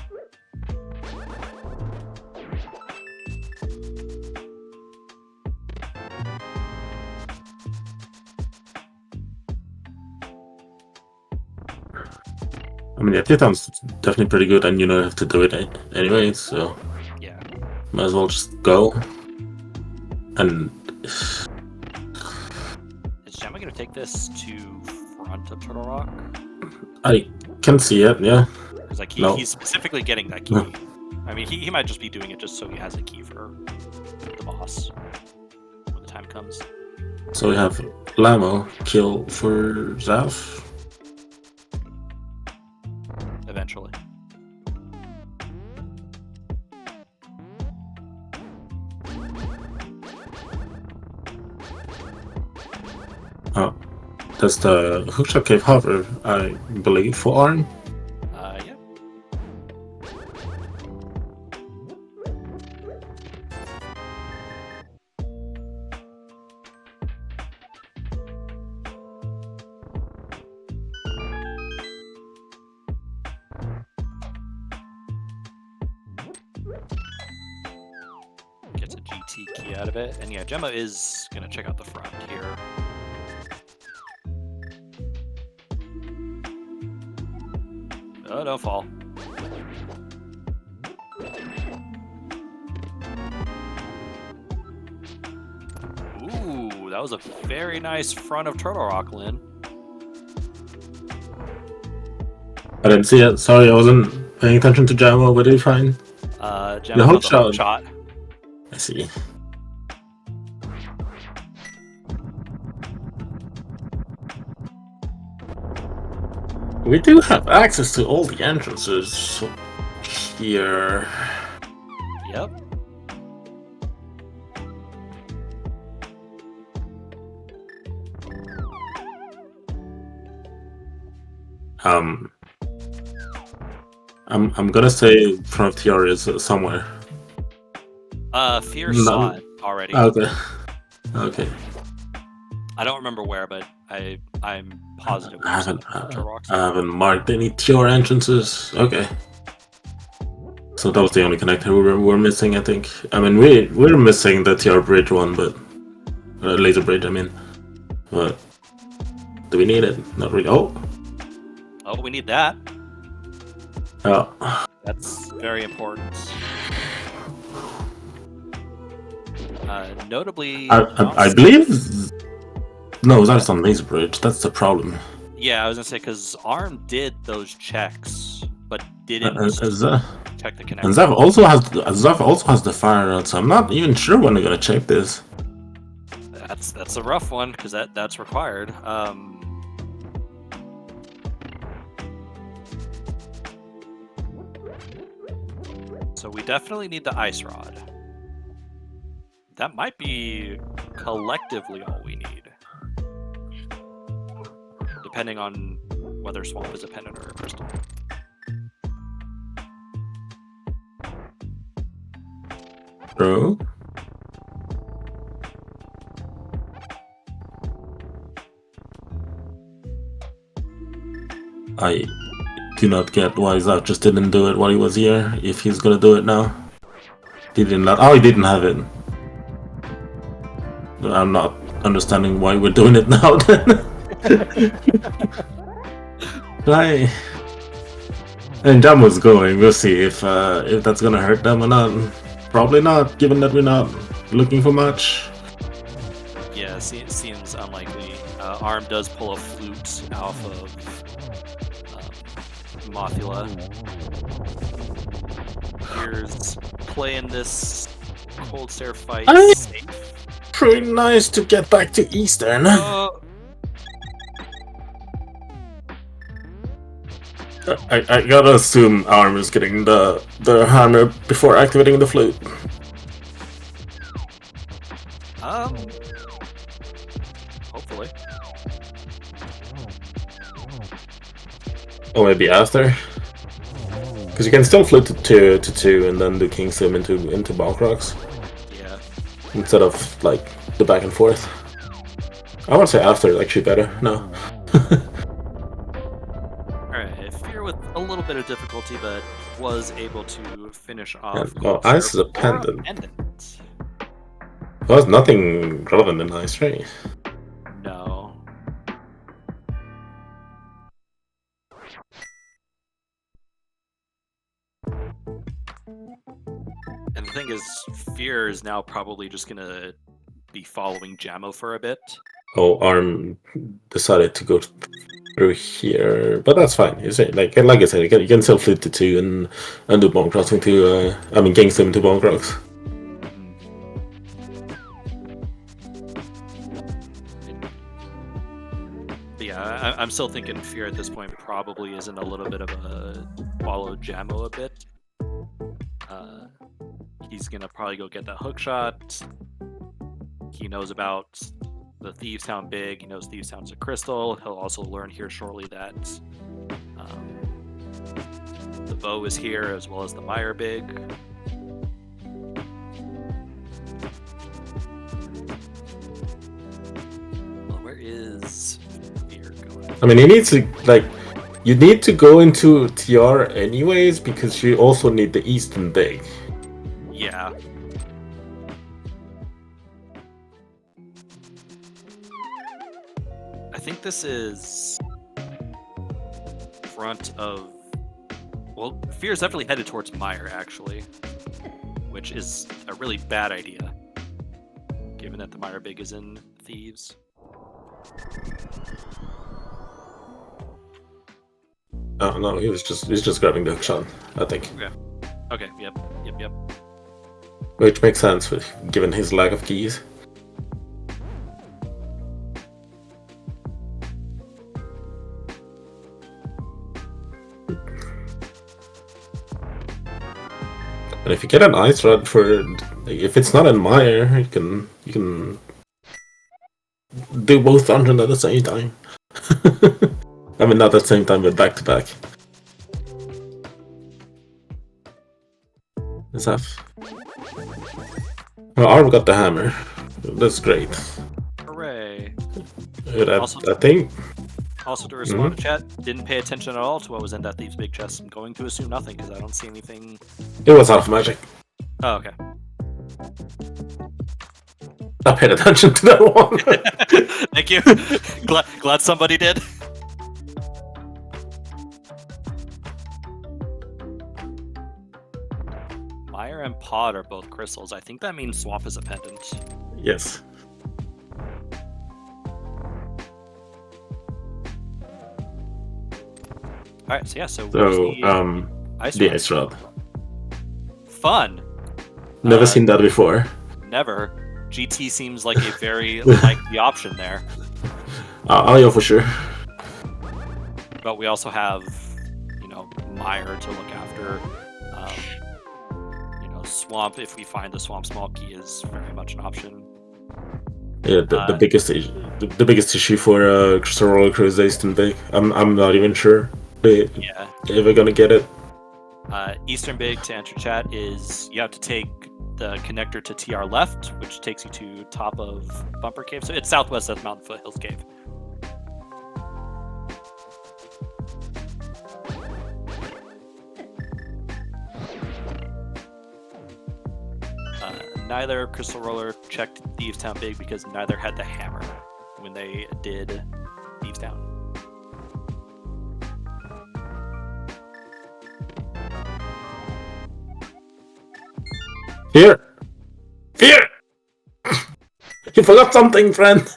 I mean, yeah, Titan's definitely pretty good, and you have to do it anyway, so yeah, might as well just go. And is Gemma gonna take this to front of Turtle Rock? I can see it, yeah. Because like he's specifically getting that key. I mean, he might just be doing it just so he has a key for the boss when the time comes. So we have Lamo kill for Zaf. Eventually. Oh, that's the Hookshot Cave Hover, I believe, for Arn. Yeah. Gets a GT key out of it, and yeah, Gemma is gonna check out the front here. Oh, don't fall. Ooh, that was a very nice front of Turtle Rock, Lynn. I didn't see it. Sorry, I wasn't paying attention to Jammo. What did you find? Gemma hook found the hook shot. I see. We do have access to all the entrances here. Yep. I'm gonna say front of TR is somewhere. Fear saw it already. Okay. Okay. I don't remember where, but I'm positive. I haven't marked any TR entrances. Okay. So that was the only connector we were missing, I think. I mean, we're missing the TR bridge one, but laser bridge, I mean. But do we need it? Not really. Oh, we need that. oh. That's very important. Notably, I believe. No, that's on Laser Bridge. That's the problem. Yeah, I was gonna say because ARM did those checks, but didn't check the connection. And Zav also has the fire route, so I'm not even sure when they're gonna check this. That's a rough one because that's required. So we definitely need the ice rod. That might be collectively all we need, depending on whether Swamp is a pendant or a crystal. True. I do not get why Zav just didn't do it while he was here, if he's gonna do it now. He didn't he didn't have it. I'm not understanding why we're doing it now then. Right. And Jam was going, we'll see if that's gonna hurt them or not. Probably not, given that we're not looking for much. Yeah, it seems unlikely. ARM does pull a flute off of Mothula. Here's playing this Cold Stare fight safe. Pretty nice to get back to Eastern. I gotta assume ARM is getting the hammer before activating the flute. Hopefully. Or maybe after. Because you can still flute to 2 and then do King Sim into Balcrox. Yeah. Instead of like the back and forth. I would say after is actually better. No. Alright, Fear with a little bit of difficulty, but was able to finish off. Oh, Ice is a pendant. Well, there's nothing relevant in Ice, right? No. And the thing is, Fear is now probably just gonna be following Jammo for a bit. Oh, ARM decided to go through here, but that's fine. Is it like I said, you can still flip to 2 and do bomb crossing to King Sim to bomb cross. Yeah, I'm still thinking Fear at this point probably isn't a little bit of a follow Jammo a bit. He's gonna probably go get that hook shot. He knows about the Thieves Town Big. He knows Thieves Town's a crystal. He'll also learn here shortly that the bow is here as well as the Mire Big. Well, where is Fear going? I mean, he needs to you need to go into TR anyways because you also need the Eastern Big. Yeah. I think this is front of... Well, Fear's definitely headed towards Mire, actually. Which is a really bad idea. Given that the Mire Big is in Thieves. Oh no, he's just grabbing the hook shot, I think. Okay, yep. Which makes sense, given his lack of keys. And if you get an ice rod if it's not in Mire, you can do both dungeons at the same time. I mean, not at the same time, but back to back. Well, ARM got the hammer. That's great. Hooray. I think. Also, to respond to chat, didn't pay attention at all to what was in that Thieves' Big chest. I'm going to assume nothing because I don't see anything. It was half magic. Oh, okay. I paid attention to that one. Thank you. Glad somebody did. Mire and Pod are both crystals. I think that means Swamp is a pendant. Yes. All right, so yeah, so the ice rod. Fun. Never seen that before. Never. GT seems like a very likely option there. I'll go for sure. But we also have, Mire to look after. Swamp, if we find the Swamp small key, is very much an option. Yeah, the biggest issue for Crystal Roller Crew is Eastern Big. I'm not even sure if we're gonna get it. Eastern Big, to answer chat, is you have to take the connector to TR left, which takes you to top of Bumper Cave. So it's southwest of Mountain Foothills Cave. Neither Crystal Roller checked Thieves Town Big because neither had the hammer when they did Thieves Town. Here! You forgot something, friend!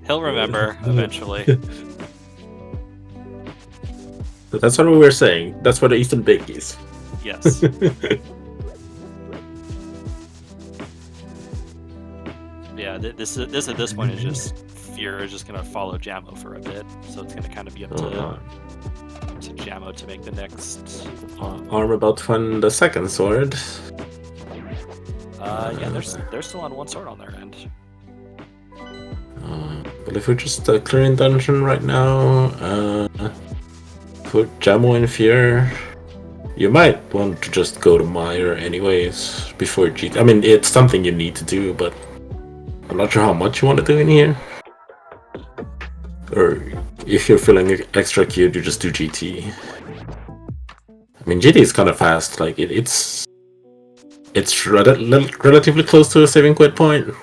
He'll remember eventually. But that's what we were saying. That's where the Eastern Big is. Yes. Yeah, this at this point is just Fear is just gonna follow Jammo for a bit, so it's gonna kind of be up to Jammo to make the next. Arm about to find the second sword. Yeah, they're still on one sword on their end. But if we're just clearing dungeon right now, for Jammo and Fear, you might want to just go to Mire anyways before GT. I mean, it's something you need to do, but I'm not sure how much you want to do in here. Or if you're feeling extra cute, you just do GT. I mean, GT is kind of fast. Like it's relatively close to a saving quit point.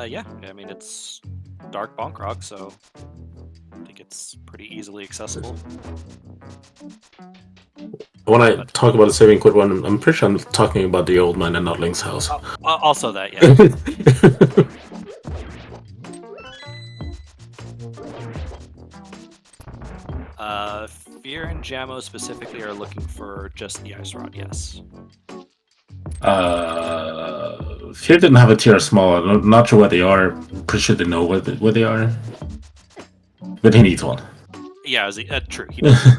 Yeah. I mean, it's Dark Bonk Rock, so I think it's pretty easily accessible. When I talk about a saving quit one, I'm pretty sure I'm talking about the old man and not Link's house. Also that, yeah. Fear and Jammo specifically are looking for just the Ice Rod, yes. Fear didn't have a tier small. I'm not sure what they are. Pretty sure they know what they are. But he needs one. Yeah, true. He does.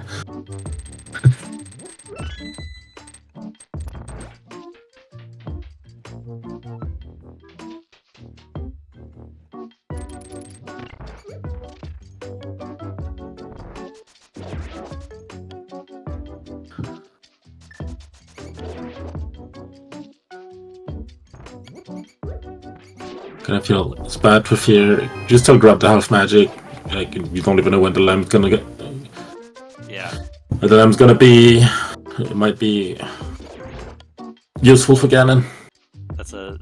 Kind of feel it's bad for Fear. You still grab the half magic. Like you don't even know when the lamp's gonna get. Yeah. When the lamp's gonna be. It might be useful for Ganon. That's a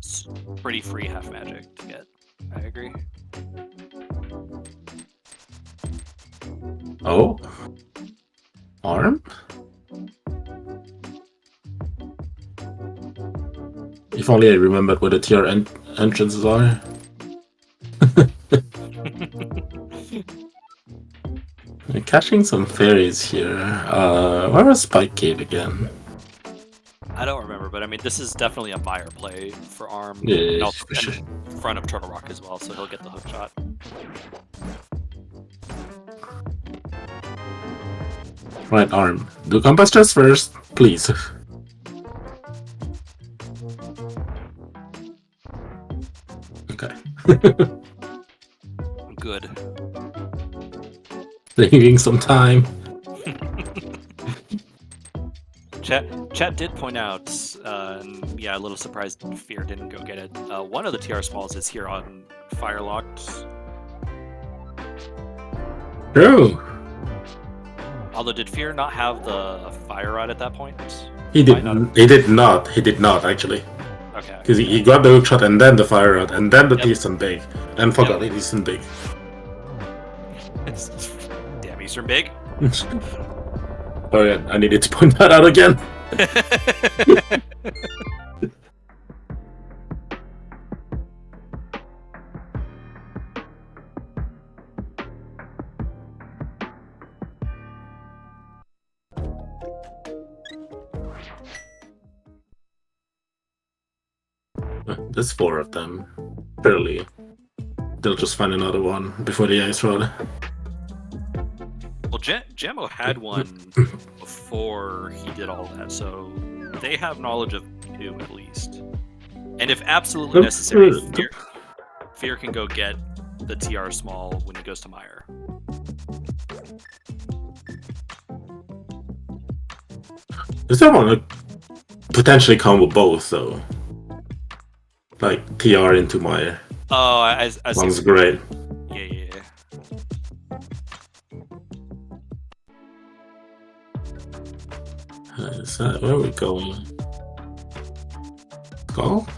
pretty free half magic to get. I agree. Oh. Arm? If only I remembered where the tier entrances are. We're catching some fairies here. Where was Spike Cave again? I don't remember, but I mean, this is definitely a Mire play for Arm. Yeah, and also for sure. in front of Turtle Rock as well, so he'll get the hook shot. Right, Arm. Do compass test first, please. Okay. Good. Saving some time. Chat did point out, yeah, a little surprised Fear didn't go get it. One of the TR smalls is here on Firelocked. True. Although, did Fear not have the fire rod at that point? He Might not have. did not. He did not actually. Okay. Because he got the hook shot and then the fire rod and then the Yep. Eastern Big. And forgot it Eastern Big. Damn Eastern Big. Sorry, I needed to point that out again. There's 4 of them. Surely they'll just find another one before the ice rod. Well, Jammo had one before he did all that, so they have knowledge of 2 at least. And if absolutely necessary, Fear can go get the TR small when he goes to Meyer. Does that want to potentially combo both though? Like TR into Meyer. Oh, I see. Sounds great. Yeah. Is that where are we going? Skull?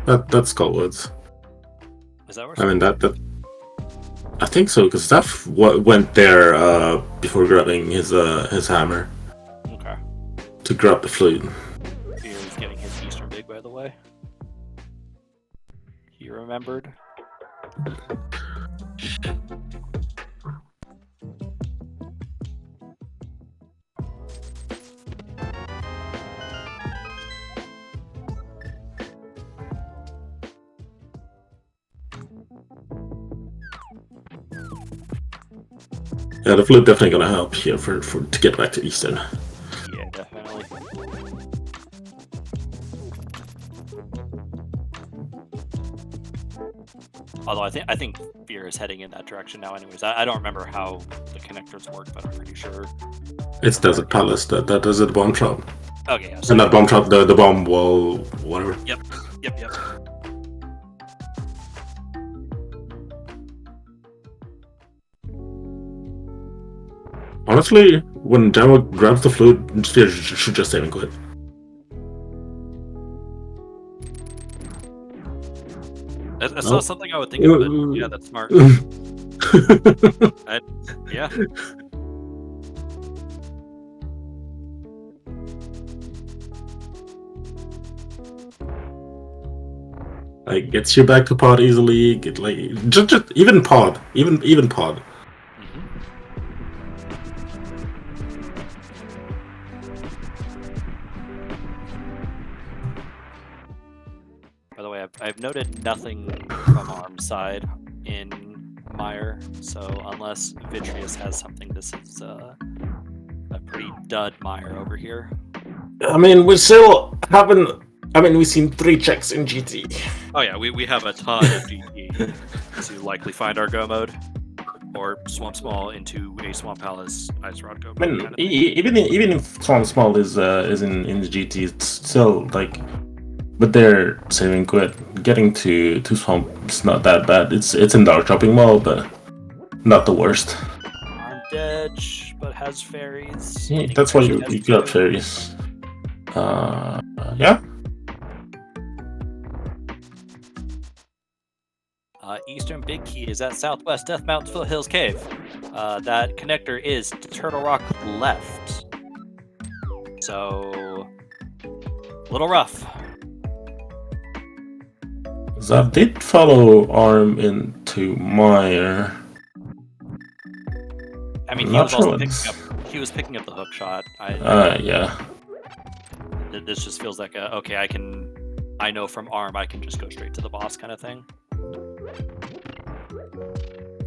That's Skullwoods. Is that where? I mean that I think so because Zaf went there before grabbing his hammer. Okay. To grab the flute. Fear is getting his Eastern Big, by the way. He remembered. Yeah, the flute definitely gonna help here for to get back to Eastern. Yeah, definitely. Although I think Fear is heading in that direction now. Anyways, I don't remember how the connectors work, but I'm pretty sure. It's Desert Palace that does it bomb trap. Okay, yeah. And not bomb trap, the bomb wall, whatever. Yep. Honestly, when Jammo grabs the flute, Sphere should just save and quit. That's not something I would think of, but yeah, that's smart. Yeah. Like gets you back to pod easily. Get like just even pod, even pod. By the way, I've noted nothing from Arm's side in Meyer, so unless Vitreous has something, this is a pretty dud Meyer over here. I mean, we still haven't. I mean, we've seen 3 checks in GT. Oh yeah, we have a ton of GT to likely find our go mode, or Swamp Small into a Swamp Palace Ice Rod go mode. I mean, kind of even if Swamp Small is in the GT, it's still like. But they're saving quit. Getting to Swamp, it's not that bad. It's in Dark Chopping Mall, but not the worst. Armed Edge, but has fairies. Yeah, that's why you got fairies. Yeah. Eastern Big Key is at Southwest Death Mountain Foothills Cave. That connector is to Turtle Rock left. So, a little rough. Zav did follow Arm into Meyer. I mean, he was also picking up the hook shot. Yeah. This just feels like okay, I know from Arm I can just go straight to the boss kind of thing.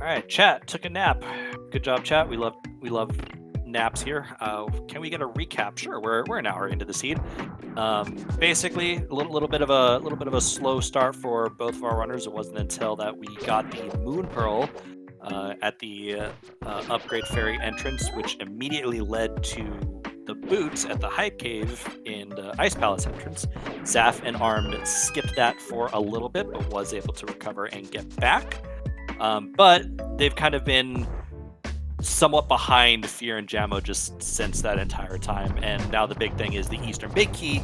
All right, chat took a nap. Good job, chat. We love naps here. Can we get a recap? Sure. We're an hour into the seed. Basically, a little bit of a slow start for both of our runners. It wasn't until that we got the Moon Pearl at the upgrade ferry entrance, which immediately led to the boots at the Hype Cave in the Ice Palace entrance. Zaf and Arm skipped that for a little bit, but was able to recover and get back. But they've kind of been somewhat behind Fear and Jammo just since that entire time. And now the big thing is the Eastern Big Key,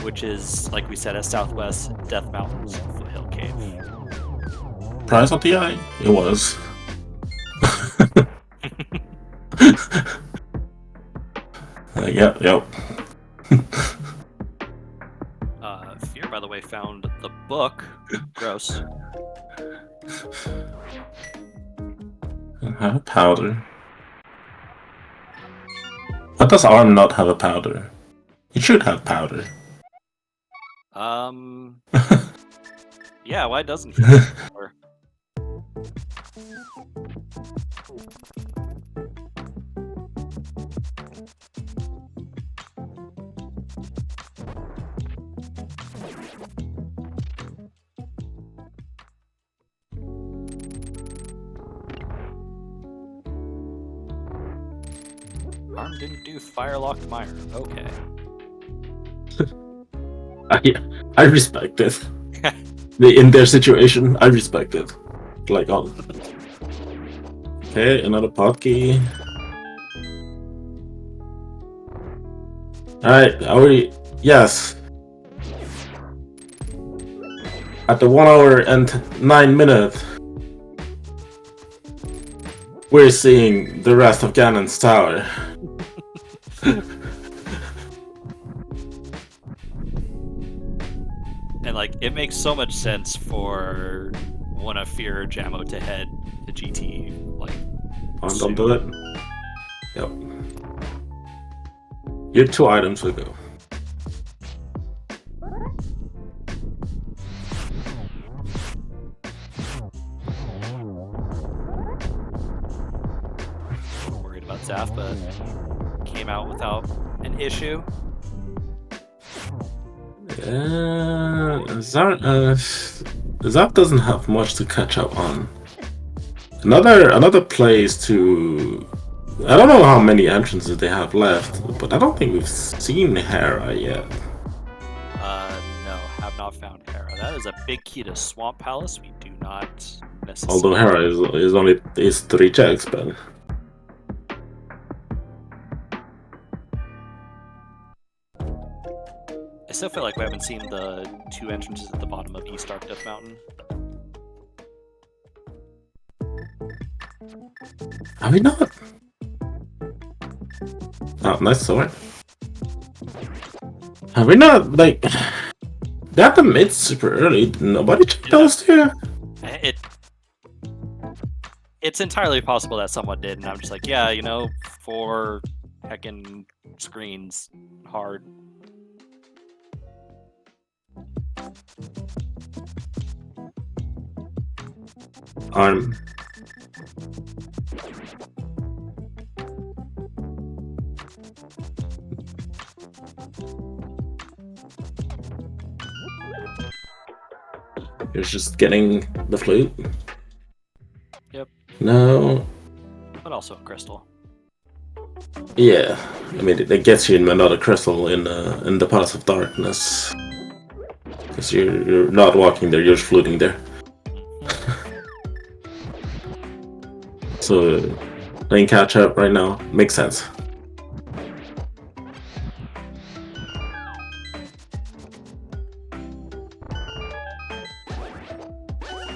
which is, like we said, at Southwest Death Mountain's Foothill Cave. Price on TI? It was. Yep. Fear, by the way, found the book. Gross. Have a powder. Why does ARM not have a powder? It should have powder. Yeah, why doesn't he? ARM didn't do Firelocked Mire. Okay. I respect it. In their situation, I respect it. Like, oh. Okay, another pod key. Alright, yes. At the 1 hour and 9 minutes, we're seeing the rest of Ganon's tower. And like, it makes so much sense for one of Fear or Jammo to head to GT. Like, don't do it. Yep. Your 2 items will go. Worried about Zaf, but came out without an issue. Zap doesn't have much to catch up on. Another place to... I don't know how many entrances they have left, but I don't think we've seen Hera yet. No, have not found Hera. That is a big key to Swamp Palace. We do not necessarily... Although Hera is only 3 checks, but... I still feel like we haven't seen the 2 entrances at the bottom of East Dark Death Mountain. Are we not? Oh, nice sword. Have we not, like... They had the mids super early. Nobody checked those two? It's entirely possible that someone did, and I'm just like, yeah, 4 heckin' screens. Hard. You're just getting the flute? Yep. No. But also a crystal. Yeah. I mean, it gets you in another crystal in the Palace of Darkness. Because you're not walking there, you're just fluting there. So, playing catch up right now makes sense.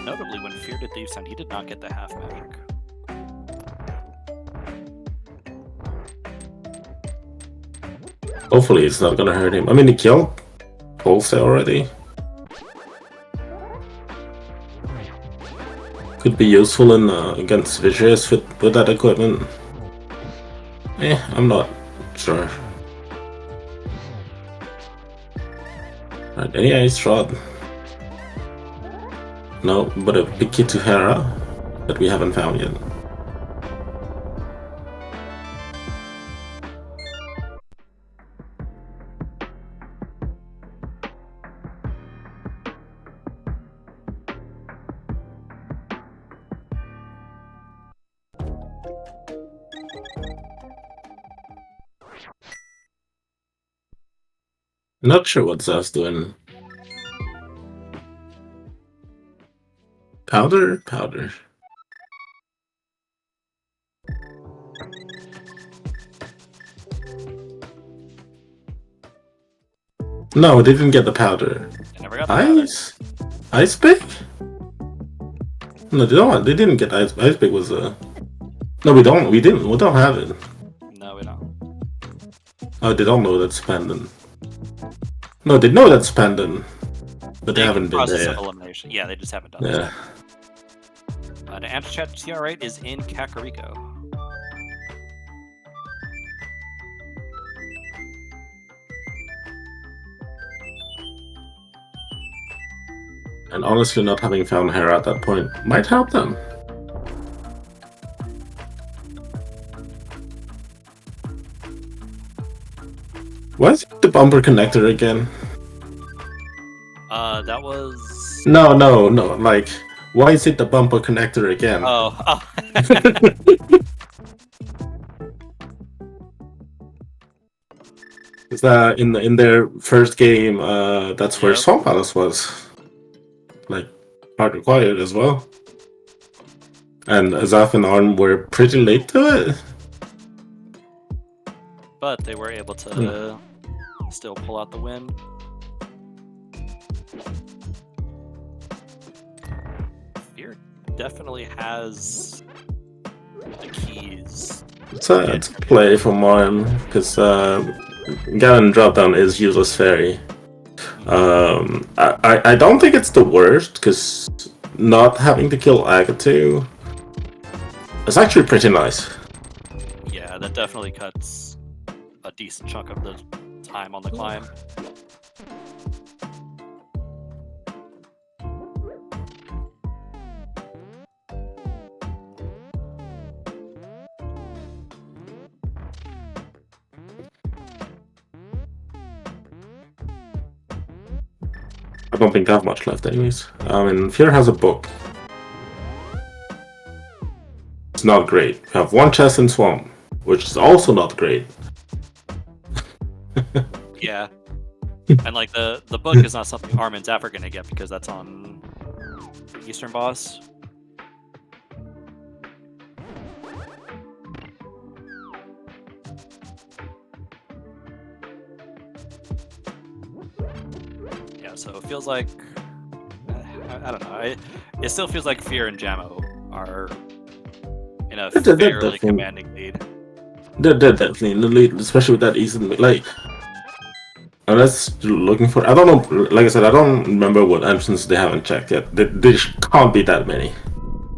Notably, when Fear did Thieves' Son, he did not get the half magic. Hopefully it's not gonna hurt him. I mean, he killed Polster already. Could be useful in against Vicious with that equipment. I'm not sure. Right, any ice rod? No, but a big key to Hera that we haven't found yet. Not sure what Zaf's doing. Powder? No, they didn't get the powder. They never got the powder. Ice pick? No, they don't. They didn't get ice. Ice pick was a. No, we don't. We didn't. We don't have it. No, we don't. Oh, they don't know that's pendant. No, they know that's pendant, but they haven't been Process there of yet. elimination. Yeah, they just haven't done Yeah. it. The anti-chat TR rate is in Kakariko. And honestly, not having found Hera at that point might help them. Why is it the bumper connector again? That was... No. Like, why is it the bumper connector again? Oh. Is that in their first game? That's where Yep. Swamp Palace was. Like, hard required as well. And Azaf and Arm were pretty late to it. But they were able to still pull out the win. Fear definitely has the keys. It's a play from Arm, because Gavin Dropdown is useless fairy. I don't think it's the worst, because not having to kill Agatu is actually pretty nice. Yeah, that definitely cuts a decent chunk of the time on the climb. I don't think I have much left anyways. Fear has a book. It's not great. We have one chest in Swamp, which is also not great. Yeah. And like the book is not something Armin's ever gonna get because that's on the Eastern boss. Yeah, so it feels like I don't know. It still feels like Fear and Jamo are in a They're fairly definitely- commanding lead. They're definitely in the lead, especially with that Eastern. Like, unless you're looking for. I don't know. Like I said, I don't remember what entrance they haven't checked yet. There can't be that many.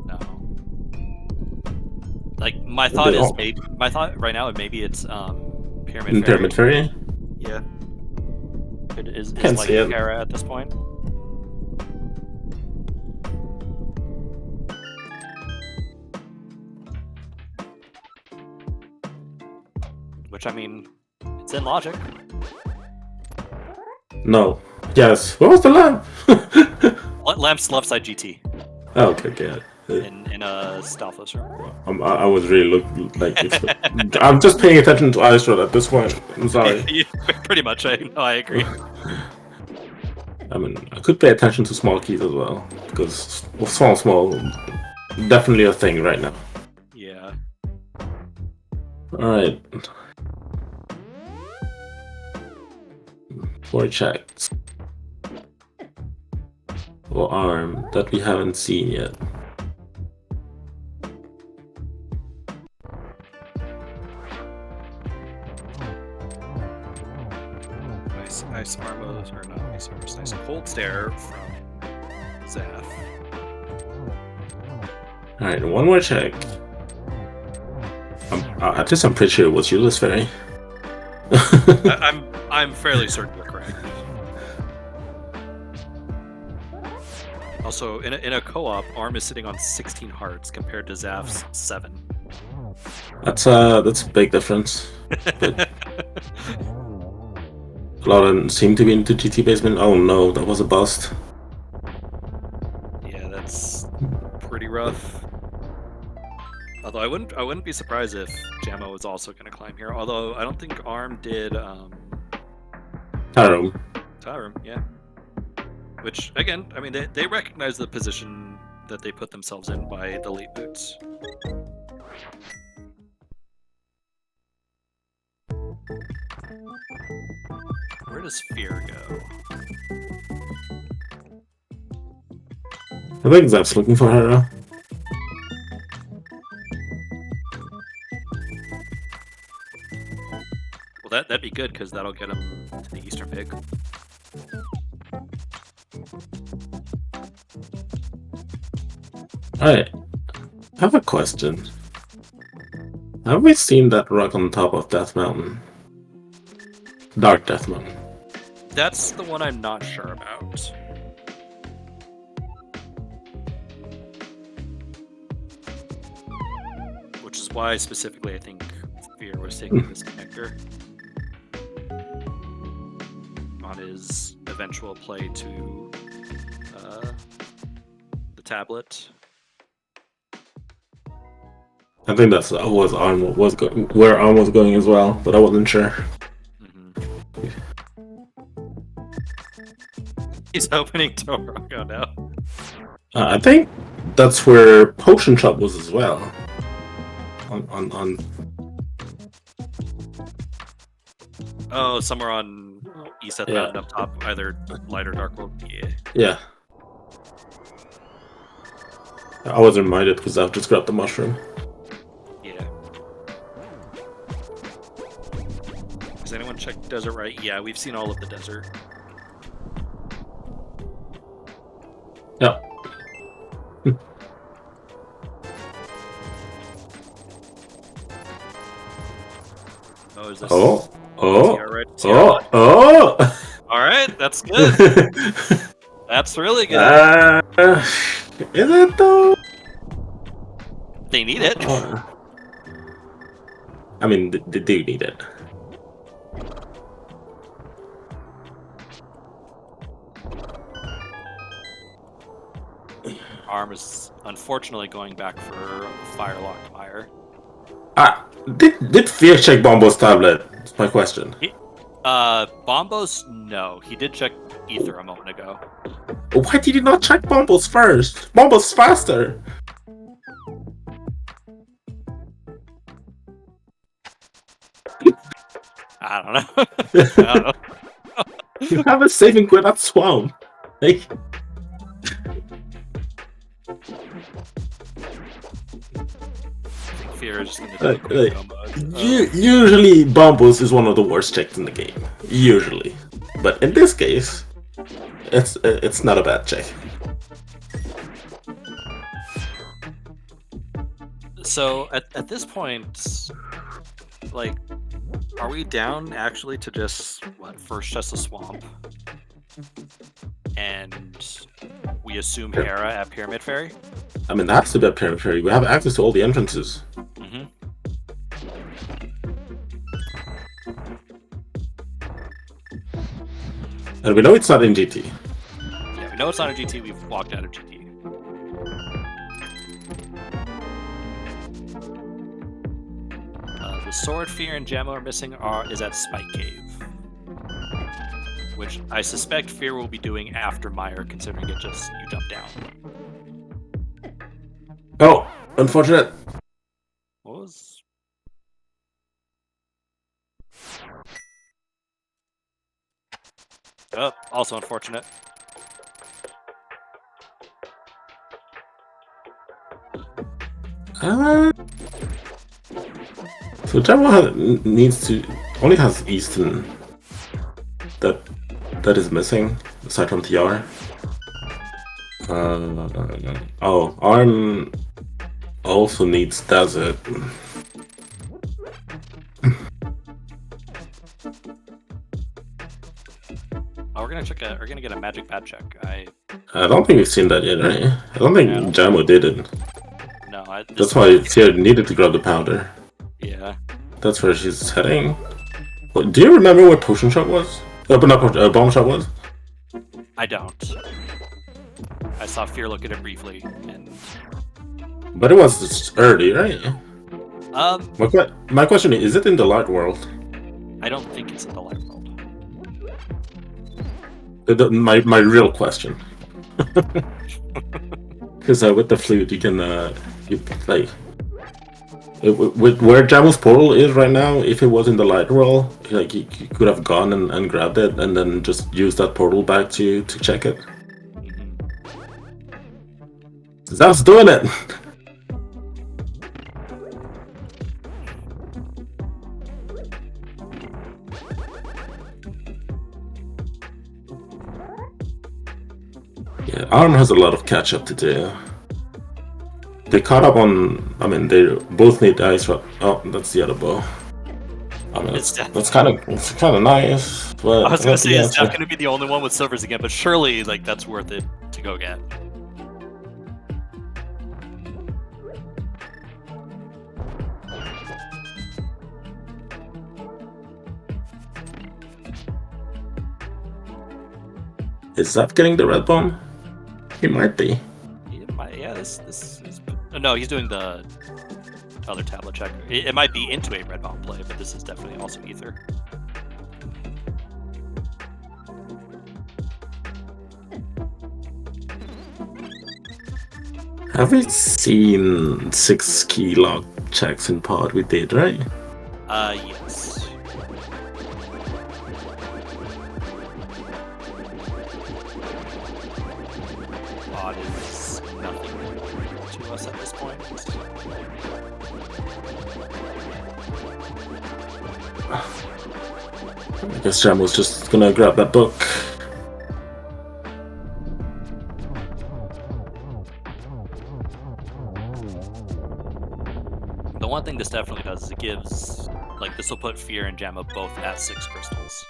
No. Like my thought They is don't. maybe my thought right now maybe it's Pyramid In Fairy. Pyramid Fairy? Yeah. It is Can't like see it. Hera at this point. Which I mean, it's in logic. No. Yes. What was the lamp? Lamp's left side GT Oh, okay, okay. in a Stalfos room. I was really looking like. I'm just paying attention to Ice Road at this point. I'm sorry. Pretty much, I agree. I mean, I could pay attention to small keys as well, because small, definitely a thing right now. Yeah. Alright. 4 checks. Or arm that we haven't seen yet. Nice armos, or not nice armos, nice cold stare from Zaf. Alright, one more check. At least I'm pretty sure it was Useless Fairy. I'm fairly certain you're correct. Also, in a co-op, Arm is sitting on 16 hearts compared to Zaf's 7. That's a big difference. But a lot of them seem to be into GT basement. Oh no, that was a bust. Yeah, that's pretty rough. Although I wouldn't be surprised if Jamo was also going to climb here. Although I don't think Arm did Tarum. Tyrum, yeah. Which again, I mean they recognize the position that they put themselves in by the late boots. Where does Fear go? I think Zep's looking for her. Well, that'd be good because that'll get him to the Eastern pick. Alright, I have a question. Have we seen that rock on top of Death Mountain? Dark Death Mountain. That's the one I'm not sure about. Which is why specifically I think Fear was taking this connector on his eventual play to the tablet. I think that's where Arm was going as well, but I wasn't sure. He's opening Torogo now. I think that's where Potion Shop was as well. On Oh, somewhere on East at the mountain up top, either light or dark world. Yeah. Yeah. I was reminded because I've just grabbed the mushroom. Yeah. Has anyone checked Desert Right? Yeah, we've seen all of the desert. Yeah. Oh, is this? Oh. All right, that's good. That's really good. Is it though? They need it. I mean, they do need it. Arm is unfortunately going back for Firelocked Mire. Did Fear check Bombo's tablet? That's my question. Bombo's, no. He did check Ether a moment ago. Why did he not check Bombo's first? Bombo's faster! I don't know. I don't know. You have a saving quit at Swamp. Like... Fear is just gonna do usually Bombos is one of the worst checks in the game. Usually. But in this case, it's not a bad check. So at this point, like, are we down actually to just first a swamp? And we assume Hera at Pyramid Fairy? I mean, that's the Pyramid Fairy. We have access to all the entrances. Mm-hmm. And we know it's not in GT. Yeah, we know it's not in GT. We've walked out of GT. The Sword, Fear, and Jammo are missing is at Spike Cave. Which I suspect Fear will be doing after Mire, considering you jump down. Oh, unfortunate. What was... Oh, also unfortunate. So Jammo only has Eastern that is missing, aside from TR. Oh, Arm also needs Desert. Oh, we're gonna get a magic pad check. I don't think we've seen that yet, right? I don't think Jammo did it. No, that's why Fear needed to grab the powder. Yeah. That's where she's heading. What, do you remember what Potion Shop was? But not Bomb Shop was? I don't. I saw Fear look at it briefly, and... But it was just early, right? My question is it in the Light World? I don't think it's in the Light World. My real question. Because with the flute you can With where Jamu's portal is right now, if it was in the light roll, like you could have gone and grabbed it and then just use that portal back to check it. Zaf's doing it. Yeah, Arm has a lot of catch up to do. They caught up on. I mean, they both need ice. Oh, that's the other bow. I mean, that's kind of nice. But I was gonna say, is Zaf gonna be the only one with silvers again? But surely, like, that's worth it to go get. Is Zaf getting the red bomb? He might be. Yeah, this is. No, he's doing the other tablet check. It might be into a red bomb play, but this is definitely also ether. Have we seen 6 key lock checks in pod? We did, right? Yes. Pod is nothing to us at this point. I guess Jam was just gonna grab that book. The one thing this definitely does is it gives, like, this will put Fear and Jamma both at 6 crystals.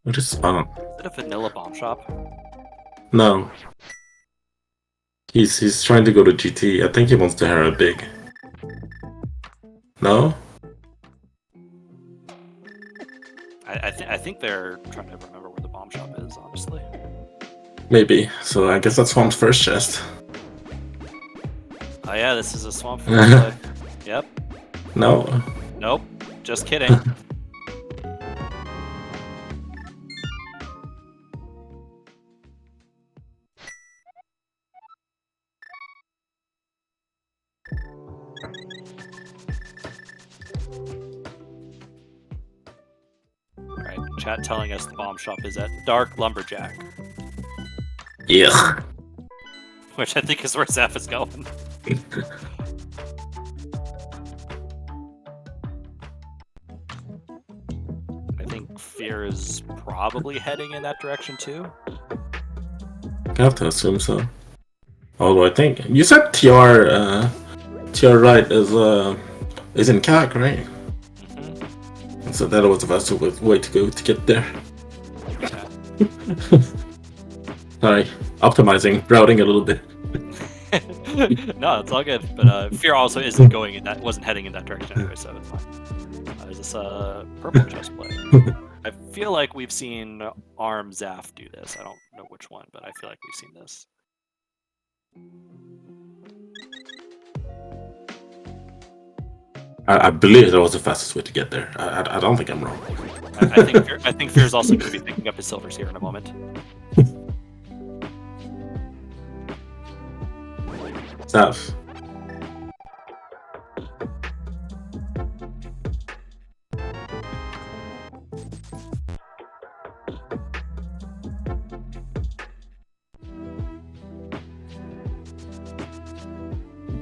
What is Is it a vanilla bomb shop? No. He's trying to go to GT. I think he wants to Hera big. No? I think they're trying to remember where the bomb shop is, honestly. Maybe. So I guess that's Swamp's first chest. Oh yeah, this is a swamp first play. Yep. No. Nope. Just kidding. Alright, chat telling us the bomb shop is at Dark Lumberjack, Yeah. which I think is where Zaf is going. I think Fear is probably heading in that direction too. I have to assume so. Although I think you said TR right is in CAC, right? So that was the best way to go to get there. Yeah. Sorry, optimizing routing a little bit. No, it's all good. But Fear also isn't going in that, wasn't heading in that direction anyway, so it's fine. Is this a purple chest play? I feel like we've seen Arm Zaf do this. I don't know which one, but I feel like we've seen this. I believe that was the fastest way to get there. I don't think I'm wrong. I think Fear's also going to be picking up his silvers here in a moment. Zaf.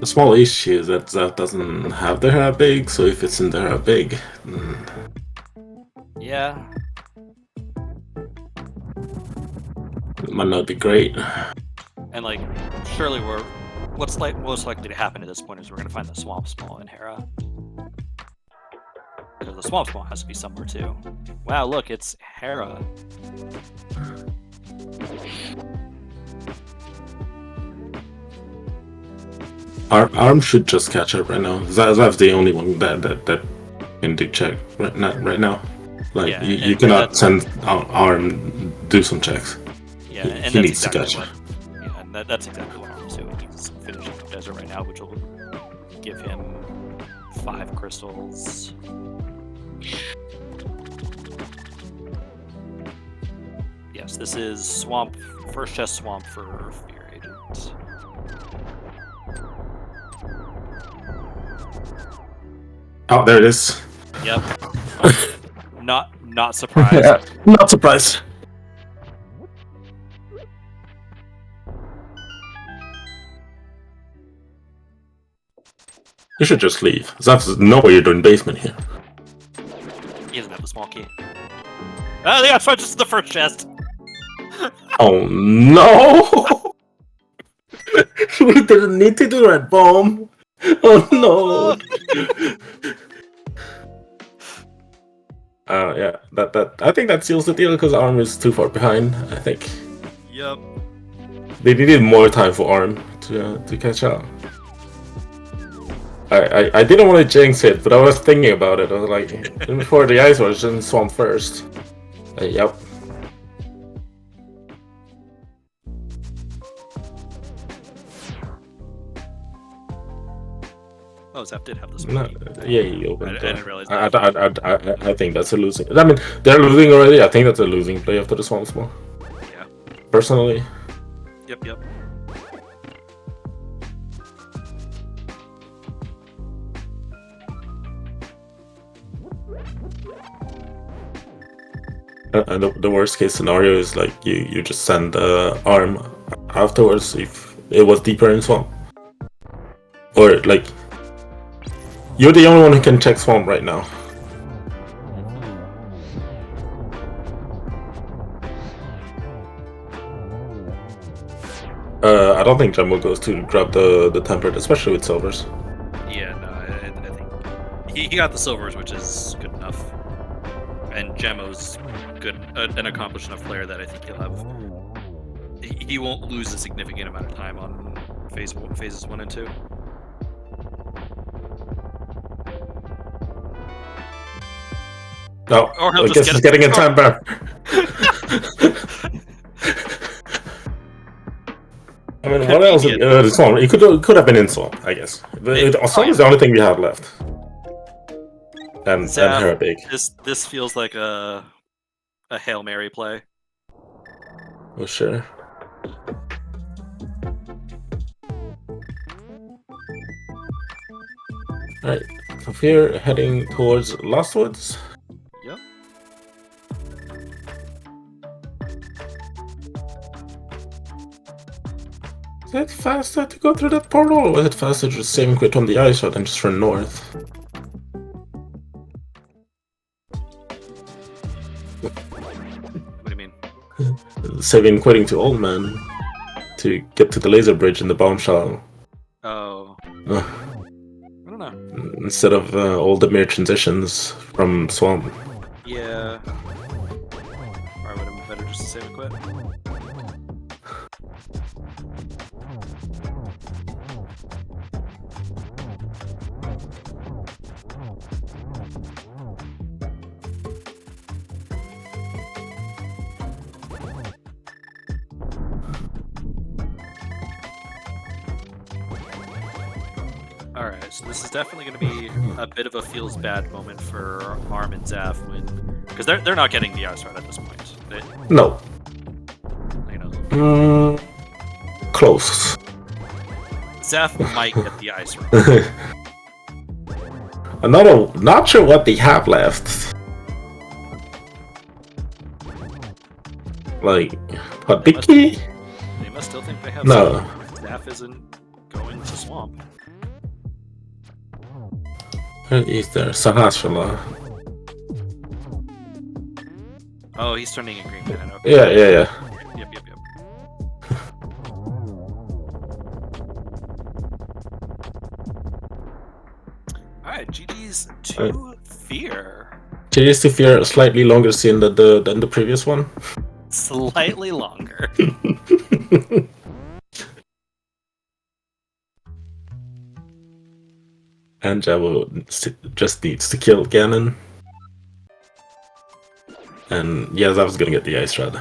The small issue is that Zaf doesn't have the Hera big, so if it's in the Hera big, Yeah. it might not be great. And like, surely what's like most likely to happen at this point is we're going to find the Swamp Small in Hera. Because the Swamp Small has to be somewhere too. Wow, look, it's Hera. Arm should just catch up right now. Zaf's the only one that can do check right now. Like Yeah, you cannot send Arm do some checks. Yeah, and he that's needs to catch up. Yeah, and that's exactly what Arm's doing. He's finishing the desert right now, which will give him 5 crystals. Yes, this is Swamp, first chest Swamp for Fear Agent. Oh, there it is. Yep. Not surprised. Yeah, not surprised. You should just leave. That's no way you're doing basement here. He doesn't have the small key. Oh, yeah, so just the first chest. Oh no! We didn't need to do that, bomb. Oh no! Yeah, that I think that seals the deal because Arm is too far behind. I think. Yep. They needed more time for Arm to catch up. I didn't want to jinx it, but I was thinking about it. I was like, before the ice was in Swamp first. Yep. Oh, Zap did have this No, one. yeah, he opened. I didn't realize that. I think that's a losing. I mean, they're losing already. I think that's a losing play after the Swamp Small. Yeah. Personally. Yep. And the worst case scenario is like you just send Arm afterwards if it was deeper in Swamp. Or like you're the only one who can check Swamp right now. I don't think Jumbo goes to grab the tempered, especially with silvers. Yeah, no, I think he got the silvers, which is good enough. And Gemmo's good, an accomplished enough player that I think he'll have. He won't lose a significant amount of time on phases 1 and 2. No, Or he'll I guess he's getting a temper. I mean, what else? Swamp. It could have been in Swamp, I guess. Swamp is the only thing we have left. And Herabig. This feels like a Hail Mary play. Oh sure. Alright, so here heading towards Lost Woods. Yep. Is it faster to go through that portal, or is it faster to just save and quit on the ice and just run north? What do you mean? Saving and quitting to Old Man to get to the laser bridge in the bombshell. Oh. I don't know. Instead of all the mere transitions from Swamp. Yeah. Or would it be better just to save and quit? Alright, so this is definitely going to be a bit of a feels bad moment for Arm and Zaf because they're not getting the ice right at this point. No. You know, close. Zaf might get the ice right. I'm not sure what they have left. Like, Padiki? They must still think they have no. Something. Zaf isn't going to Swamp. Where is there? Sahashala. Oh, he's turning a green man. Okay. Yeah. Yep. Alright, GG's to Fear. GG's to Fear, a slightly longer scene than the previous one. Slightly longer. And Jabo just needs to kill Ganon. And yeah, that was gonna get the Ice Rod.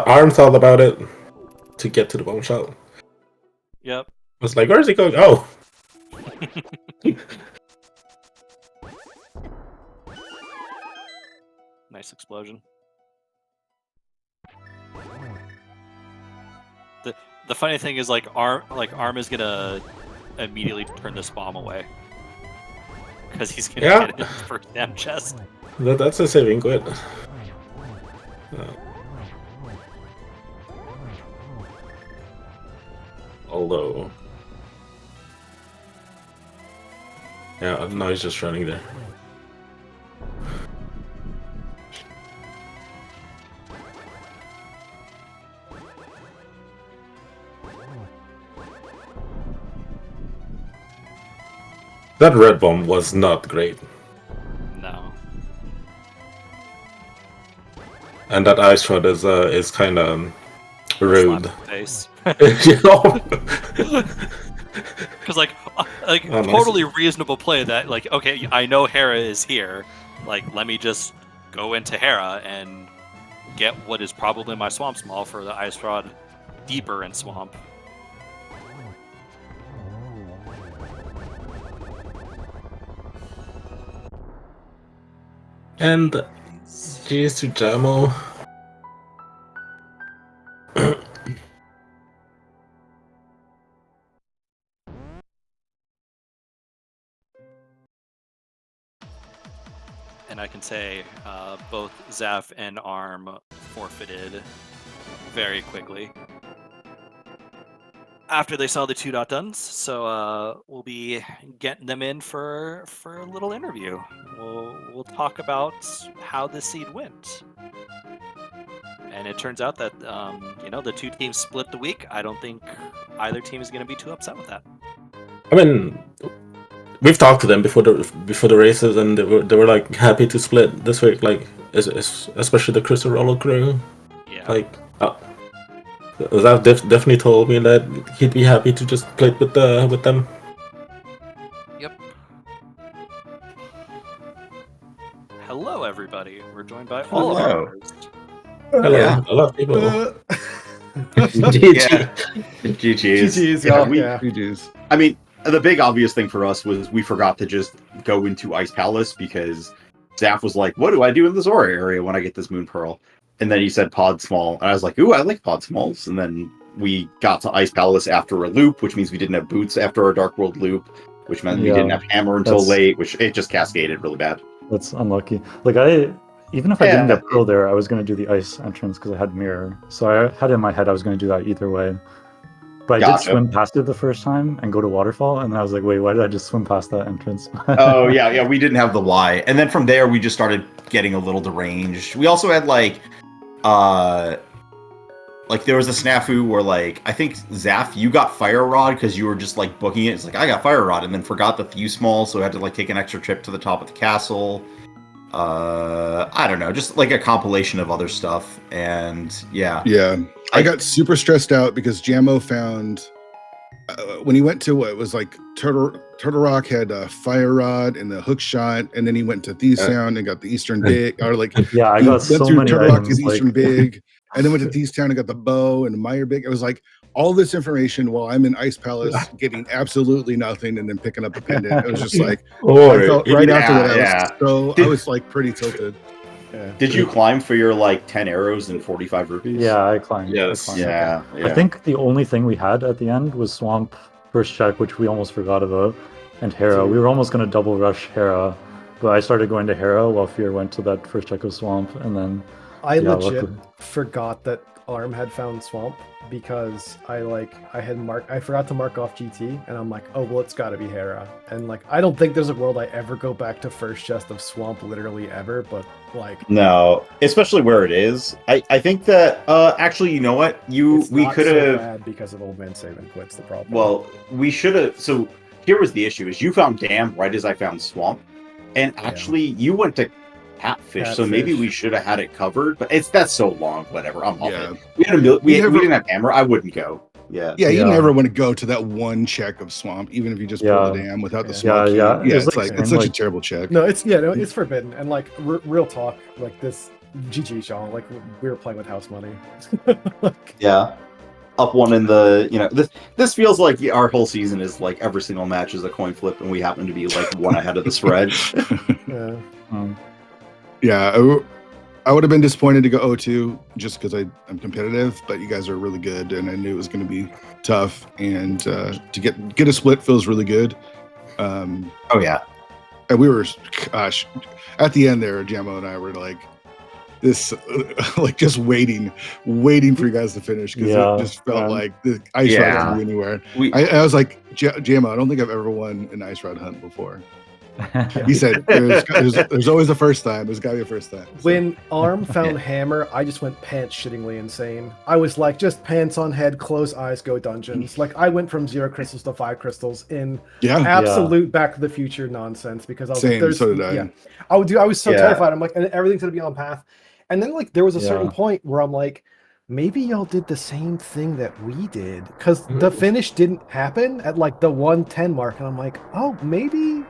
Arm thought about it. to get to the bomb shot. Yep. I was like, where's he going? Oh! Nice explosion. The funny thing is, like Arm is gonna immediately turn this bomb away because he's gonna get it in the first damn chest. That's a saving quit. Although, yeah, now he's just running there. That red bomb was not great. No. And that ice shot is kind of rude. Face. You know? Because like totally reasonable play that like, okay, I know Hera is here, like let me just go into Hera and get what is probably my Swamp Small for the Ice Rod deeper in Swamp. And GG to Jamo. And I can say both Zaf and Arm forfeited very quickly after they saw the 2.duns. So we'll be getting them in for a little interview. We'll talk about how this seed went. And it turns out that the two teams split the week. I don't think either team is going to be too upset with that. I mean, we've talked to them before the races, and they were like happy to split this week. Like, especially the Crystal Roller crew. Yeah. Like, Zaf definitely told me that he'd be happy to just split with them. Yep. Hello, everybody. We're joined by all of our members. Hello, Yeah. a lot of people. GG's. GG's. I mean, the big obvious thing for us was we forgot to just go into Ice Palace because Zaf was like, what do I do in the Zora area when I get this Moon Pearl? And then he said Pod Small. And I was like, ooh, I like Pod Smalls. And then we got to Ice Palace after a loop, which means we didn't have boots after our Dark World loop, which meant we didn't have Hammer until late, which it just cascaded really bad. That's unlucky. Like, even if I didn't get Pearl there, I was going to do the Ice entrance because I had Mirror. So I had in my head I was going to do that either way. But I did swim past it the first time and go to Waterfall, and then I was like, wait, why did I just swim past that entrance? Oh, yeah, we didn't have the Y. And then from there, we just started getting a little deranged. We also had, like there was a snafu where, like, I think, Zaf, you got Fire Rod because you were just, like, booking it. It's like, I got Fire Rod, and then forgot the Thew Small, so I had to, like, take an extra trip to the top of the castle. I don't know, just, like, a compilation of other stuff, and, yeah. Yeah, I got super stressed out because Jamo found, when he went to what was like Turtle Rock had a Fire Rod and the hook shot, and then he went to Thew Sound and got the Eastern Big, or like yeah, I got so many Turtle Rock items, and Eastern Big, and then went to Thew Sound and got the bow and the Meyer Big. It was like all this information while I'm in Ice Palace getting absolutely nothing and then picking up a pendant. It was just like I felt right after that. I was like pretty tilted. Yeah. Did you climb for your, like, 10 arrows and 45 rupees? Yeah, I climbed. Yes. Yeah. I think the only thing we had at the end was Swamp first check, which we almost forgot about, and Hera. We were almost going to double rush Hera, but I started going to Hera while Fear went to that first check of Swamp, and then I legit forgot that Arm had found Swamp because I forgot to mark off GT, and I'm like, oh well, it's got to be Hera, and like I don't think there's a world I ever go back to first chest of Swamp literally ever, but like no, especially where it is. I think that actually, you know what, we could have bad because of Old Man Save and Quit's the problem. Well, we should have. So here was the issue: is you found Dam right as I found Swamp, and actually you went to Catfish, so maybe we should have had it covered, but that's so long. Whatever, I'm off it. We didn't have Hammer. I wouldn't go. Yeah, you never want to go to that one check of Swamp, even if you just pull the dam without the Swamp. It's such a terrible check. No, it's forbidden, and like real talk, like this GG Sean, like we were playing with house money. Yeah. up one in the, this feels like our whole season is like every single match is a coin flip, and we happen to be like one ahead of the spread. Yeah. Yeah, I would have been disappointed to go 0-2 just because I'm competitive, but you guys are really good, and I knew it was going to be tough, and to get a split feels really good. Oh yeah, and we were, gosh, at the end there, Jamo and I were like this, like just waiting for you guys to finish because it just felt like the ice rod didn't go anywhere. I was like, Jamo, I don't think I've ever won an ice rod hunt before. He said, "There's always a first time. There's got to be a first time." So. When Arm found Hammer, I just went pants shittingly insane. I was like, just pants on head, close eyes, go dungeons. Like I went from 0 crystals to 5 crystals in absolute Back to the Future nonsense because I was like, "There's." So did I. Yeah, I was so terrified. I'm like, and everything's gonna be on path. And then like there was a certain point where I'm like, maybe y'all did the same thing that we did because the finish didn't happen at like the 110 mark, and I'm like, oh, maybe.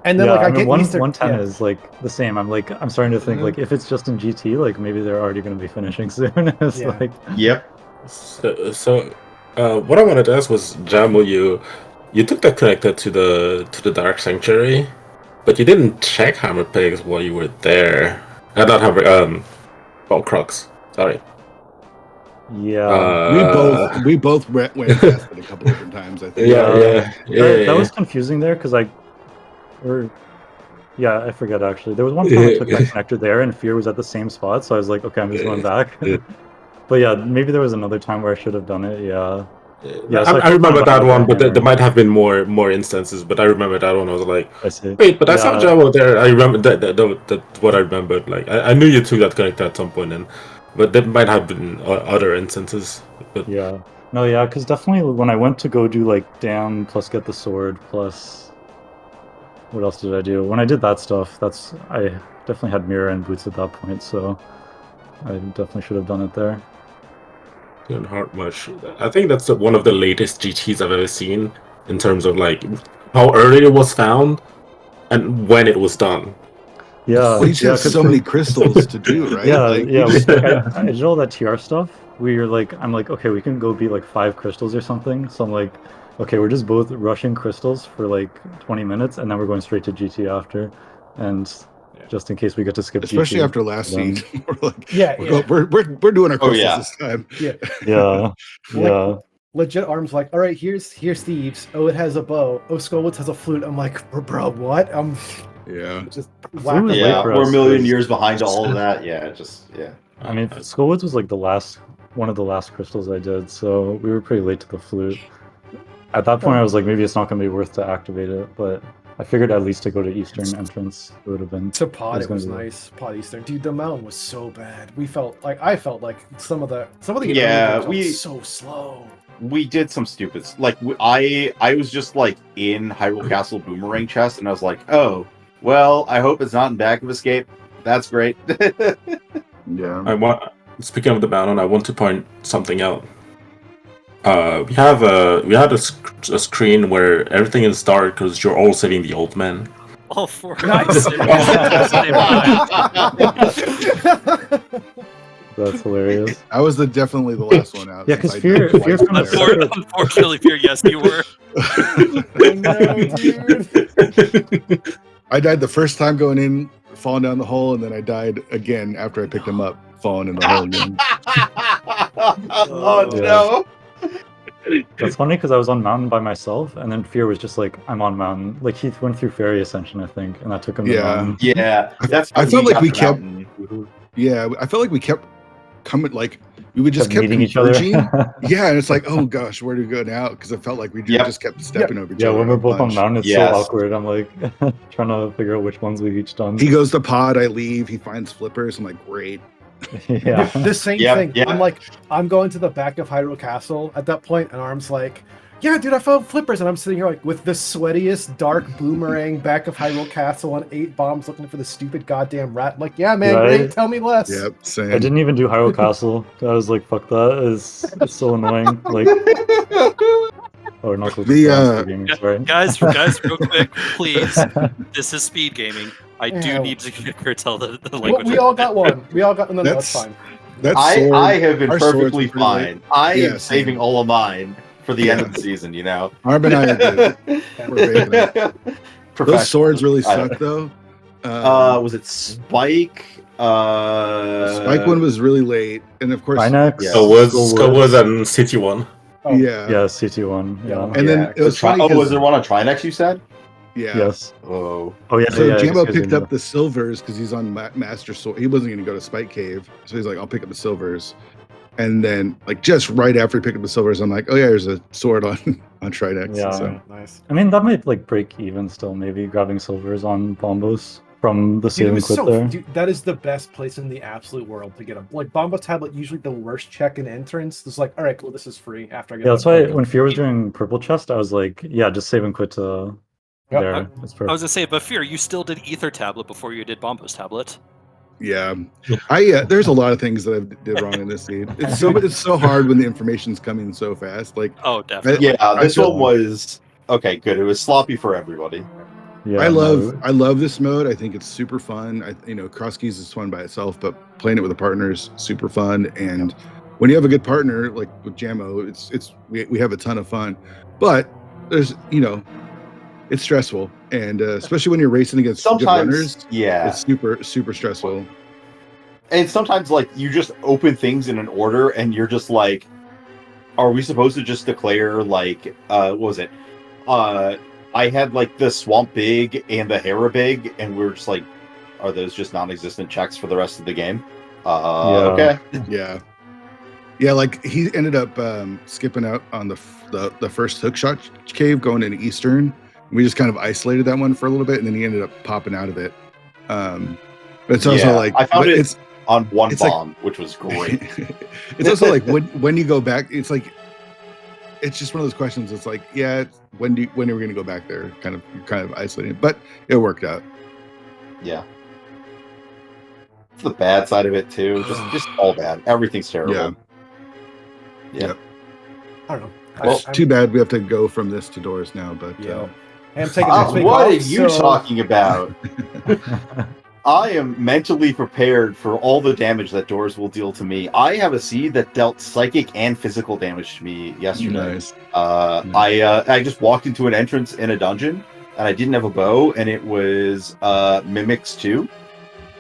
And then I get 110 is like the same. I'm starting to think like if it's just in GT, like maybe they're already going to be finishing soon. It's like So what I wanted to ask was, Jamo, you took that connector to the Dark Sanctuary, but you didn't check Hammer Pigs while you were there. Not Hammer, Bone Crux. Sorry. Yeah, we both went past it a couple different times. I think. That was confusing there because I forget actually. There was one time I took that connector there, and Fear was at the same spot, so I was like, okay, I'm just going back. But yeah, maybe there was another time where I should have done it. So I remember that one, but there might have been more instances. But I remember that one. I was like, wait, but I saw Jamo there. I remember that what I remembered. Like I knew you took that connector at some point, but there might have been other instances. But... because definitely when I went to go do like Dam plus get the sword plus what else did I do? When I did that stuff, I definitely had mirror and boots at that point, so I definitely should have done it there. Didn't hurt much. I think that's one of the latest GTs I've ever seen in terms of like how early it was found and when it was done. Yeah, we just have so many crystals to do, right? I did all that TR stuff. I'm like, okay, we can go beat like 5 crystals or something. So I'm like, okay, we're just both rushing crystals for like 20 minutes, and then we're going straight to GT after, and just in case we get to skip especially GT, after last scene. We're like, we're doing our crystals this time. Legit Arm's like, all right, here's Thieves. Oh, it has a bow. Oh, Skullwoods has a flute. I'm like, bro, what? Just we're a million years behind all of that. I mean, Skullwoods was like one of the last crystals I did, so we were pretty late to the flute. At that point, I was like, maybe it's not going to be worth to activate it, but I figured at least to go to Eastern entrance, it would have been. To Pod, it was nice. Pod Eastern, dude. The mountain was so bad. I felt like some of the was so slow. We did some stupid. Like I was just like in Hyrule Castle Boomerang chest, and I was like, oh, well, I hope it's not in Back of Escape. That's great. Speaking of the mountain, I want to point something out. We had a screen where everything is dark because you're all saving the old man. All 4 nice. That's hilarious. I was definitely the last one out. Yeah, because Fear from unfortunately, Fear, yes, you were. Dude. I died the first time going in, falling down the hole, and then I died again after I picked him up, falling in the hole again. No. That's funny because I was on mountain by myself, and then Fear was just like, I'm on mountain. Like he went through Fairy Ascension, I think, and that took him to mountain. Yeah. I felt like we kept. Yeah, I felt like we kept coming. Like we would just kept meeting each other. Yeah, and it's like, oh gosh, where do we go now? Because I felt like we just kept stepping over each other. Yeah, when we're both on mountain, it's so awkward. I'm like trying to figure out which ones we've each done. He goes to Pod, I leave. He finds Flippers. I'm like, great. The same thing. I'm like, I'm going to the back of Hyrule Castle at that point, and Arm's like, yeah, dude, I found Flippers, and I'm sitting here like with the sweatiest dark boomerang back of Hyrule Castle on 8 bombs looking for the stupid goddamn rat. I'm like, yeah, man, great, tell me less. Yep, same. I didn't even do Hyrule Castle. I was like, fuck that. It's so annoying. Like, or not guys, real quick, please. This is speed gaming. I do need to curtail the language. We all got one. We all got one. That's fine. I have been our swords perfectly were pretty late. fine. I Yeah, am saving all of mine for the end of the season. Arm and I are good. We're baking Those swords really suck, though. Was it Spike? Spike one was really late, and of course, Dynex, Skull was and City one. yeah, CT one. Yeah. And then it was funny. Was there one on Trinex? You said. Yeah. Yes. Oh. Yeah. So Jambo picked up the silvers because he's on Master Sword. He wasn't going to go to Spike Cave, so he's like, "I'll pick up the silvers." And then, like, just right after he picked up the silvers, I'm like, "Oh yeah, there's a sword on Trinex." Yeah. So. Nice. I mean, that might like break even still. Maybe grabbing silvers on Bombos from the saving quit there. Dude, that is the best place in the absolute world to get them. Like Bombo Tablet, usually the worst check in entrance. It's like, all right, cool, this is free after I get. Yeah, that's why when Fear was doing purple chest, I was like, yeah, just save and quit to there. That's perfect. I was gonna say, but Fear, you still did Ether Tablet before you did Bombos Tablet. Yeah, there's a lot of things that I did wrong in this seed. It's so hard when the information's coming so fast. Like, oh, definitely. This one was okay. Good. It was sloppy for everybody. Yeah, I love this mode. I think it's super fun. Cross keys is fun by itself, but playing it with a partner is super fun. And when you have a good partner like with Jammo, we have a ton of fun. But there's it's stressful, and especially when you're racing against good runners. Yeah, it's super super stressful. And sometimes like you just open things in an order, and you're just like, are we supposed to just declare like what was it? I had like the Swamp Big and the Hera Big, and we were just like, are those just non-existent checks for the rest of the game? Okay. Yeah. Like he ended up skipping out on the first hookshot cave going into Eastern. We just kind of isolated that one for a little bit, and then he ended up popping out of it. But it's also like I found it on one bomb, which was great. It's also like when you go back, it's like it's just one of those questions. It's like, when are we going to go back there? You're kind of isolating, but it worked out. Yeah, it's the bad side of it too. Just all bad. Everything's terrible. Yeah. I don't know. Well, too bad we have to go from this to doors now, but I'm taking what are you talking about? I am mentally prepared for all the damage that doors will deal to me. I have a seed that dealt psychic and physical damage to me yesterday. Nice. I just walked into an entrance in a dungeon, and I didn't have a bow, and it was Mimics 2.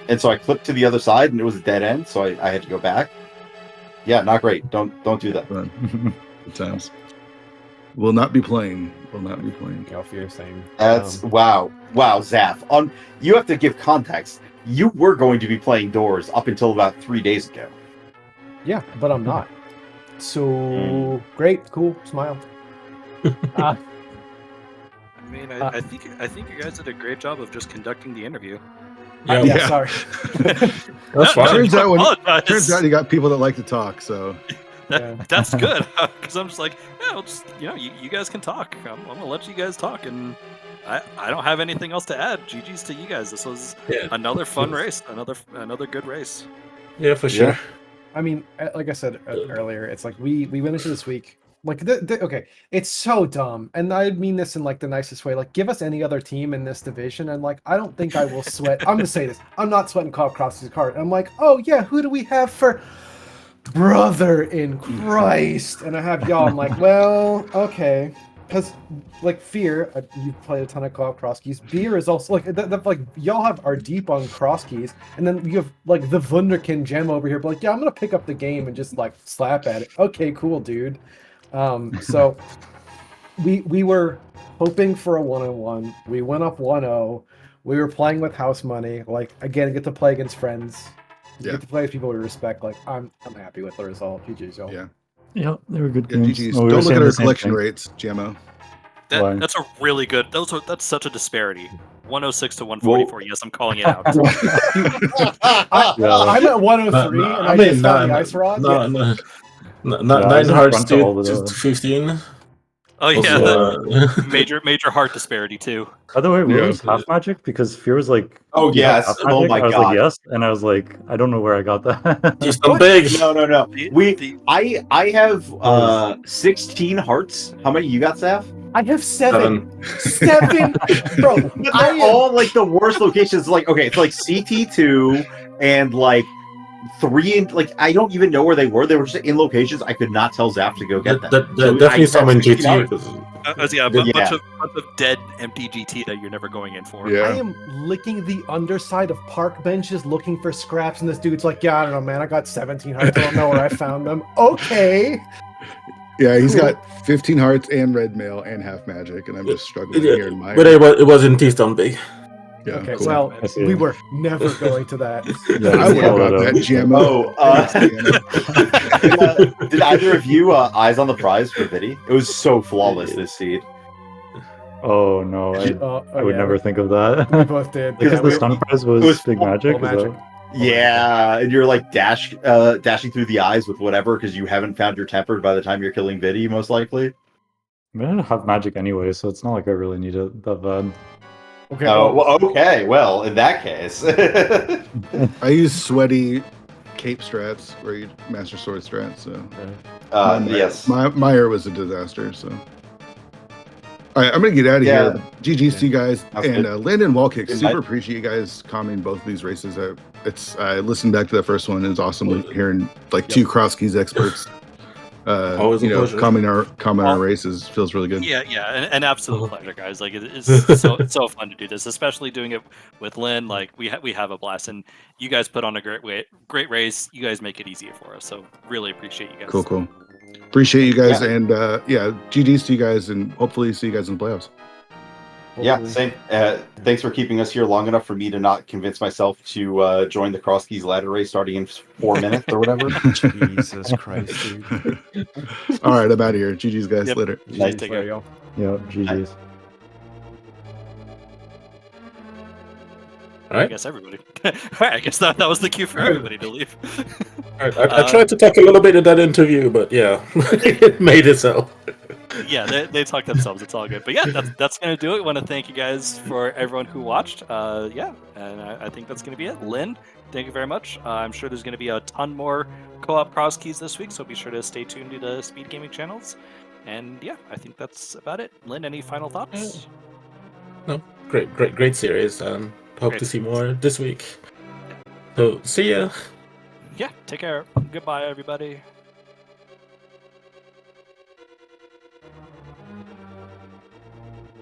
And so I clipped to the other side, and it was a dead end, so I had to go back. Yeah, not great. Don't do that. Good times. Will not be playing. Go for your same. That's wow, Zaf. You have to give context. You were going to be playing doors up until about 3 days ago. Yeah, but I'm not. So great, cool, smile. I mean, I think you guys did a great job of just conducting the interview. Yeah. Sorry. That's fine. Turns out you got people that like to talk, so. That's good, because I'm just like, you guys can talk. I'm gonna let you guys talk, and I don't have anything else to add. GG's to you guys. This was another fun race, another good race. Yeah, for sure. Yeah. I mean, like I said earlier, it's like we went into this week like okay, it's so dumb, and I mean this in like the nicest way. Like, give us any other team in this division, and like I don't think I will sweat. I'm gonna say this. I'm not sweating Cobb Cross's card. I'm like, oh yeah, who do we have for? Brother in Christ, and I have y'all. I'm like, well, okay, because like Fear, you've played a ton of co-op cross keys. Beer is also like y'all are deep on cross keys, and then you have like the Wunderkind gem over here. But like, yeah, I'm gonna pick up the game and just like slap at it. Okay, cool, dude. So we were hoping for a 1-on-1. We went up 1-0. We were playing with house money. Like again, get to play against friends. You get to play with people we respect. Like I'm happy with the result. GG's, y'all. Yeah, they were good games. GG's. Don't look at our collection rates, Jammo. That's a really good. That's such a disparity. 106 to 144. Yes, I'm calling it out. I'm at 103, and I just found the ice rod. Nine hearts to 15. Oh yeah, major heart disparity too. By the way, was half magic because Fear was like, "Oh yes, oh my god!" I was god, like, "Yes," and I was like, "I don't know where I got that." He's so big. No. I have 16 hearts. How many you got, Saf? I have 7. 7, bro. They're all like the worst locations. Like, okay, it's like CT2 and like like I don't even know where they were. They were just in locations I could not tell Zaf to go get them. Definitely some in GT. Yeah, a bunch of dead empty GT that you're never going in for. Yeah. I am licking the underside of park benches looking for scraps, and this dude's like, "Yeah, I don't know, man. I got 17 hearts. I don't know where I found them." Okay. Yeah, he's got 15 hearts and red mail and half magic, and I'm just struggling here in my. But it was in T-Stone Big. Yeah, Okay, cool. well, I see. we were never going to that. I would have got that GMO. Did either of you eyes on the prize for Vidi? It was so flawless this seed. Oh no, I would never think of that. We both did. Because the stun prize was big full magic. magic. Yeah, and you're like dashing through the eyes with whatever because you haven't found your tempered by the time you're killing Vidi, most likely. I mean, I don't have magic anyway, so it's not like I really need it that bad. Okay. Okay. Well, in that case, I use sweaty cape strats where you master sword strats. So yes, Meyer was a disaster. So. All right, I'm gonna get out of here. GG's to you guys, and Landon Wallkick. Super appreciate you guys commenting both of these races. I listened back to the first one. It was awesome hearing like two cross keys experts. Comment our races feels really good. Yeah, an absolute pleasure, guys. Like it's so fun to do this, especially doing it with Lynn. Like we have a blast, and you guys put on a great race. You guys make it easier for us, so really appreciate you guys. Cool. Appreciate you guys, and GG's to you guys, and hopefully see you guys in the playoffs. Yeah, same. Thanks for keeping us here long enough for me to not convince myself to join the Cross Keys ladder race starting in 4 minutes or whatever. Jesus Christ, dude. All right, I'm out of here. GG's, guys. Later. Nice, take care, Yeah, GG's. All right. I guess everybody. All right, I guess that was the cue for everybody to leave. All right, I tried to talk a little bit in that interview, but yeah, it made itself. Yeah, they talk themselves. It's all good. But yeah, that's gonna do it. I want to thank you guys for everyone who watched. And I think that's gonna be it. Lynn, thank you very much. I'm sure there's gonna be a ton more co-op cross keys this week, so be sure to stay tuned to the SpeedGaming channels. And yeah, I think that's about it. Lynn, any final thoughts? No, great series. Hope to see more this week. So see ya. Yeah, take care. Goodbye, everybody.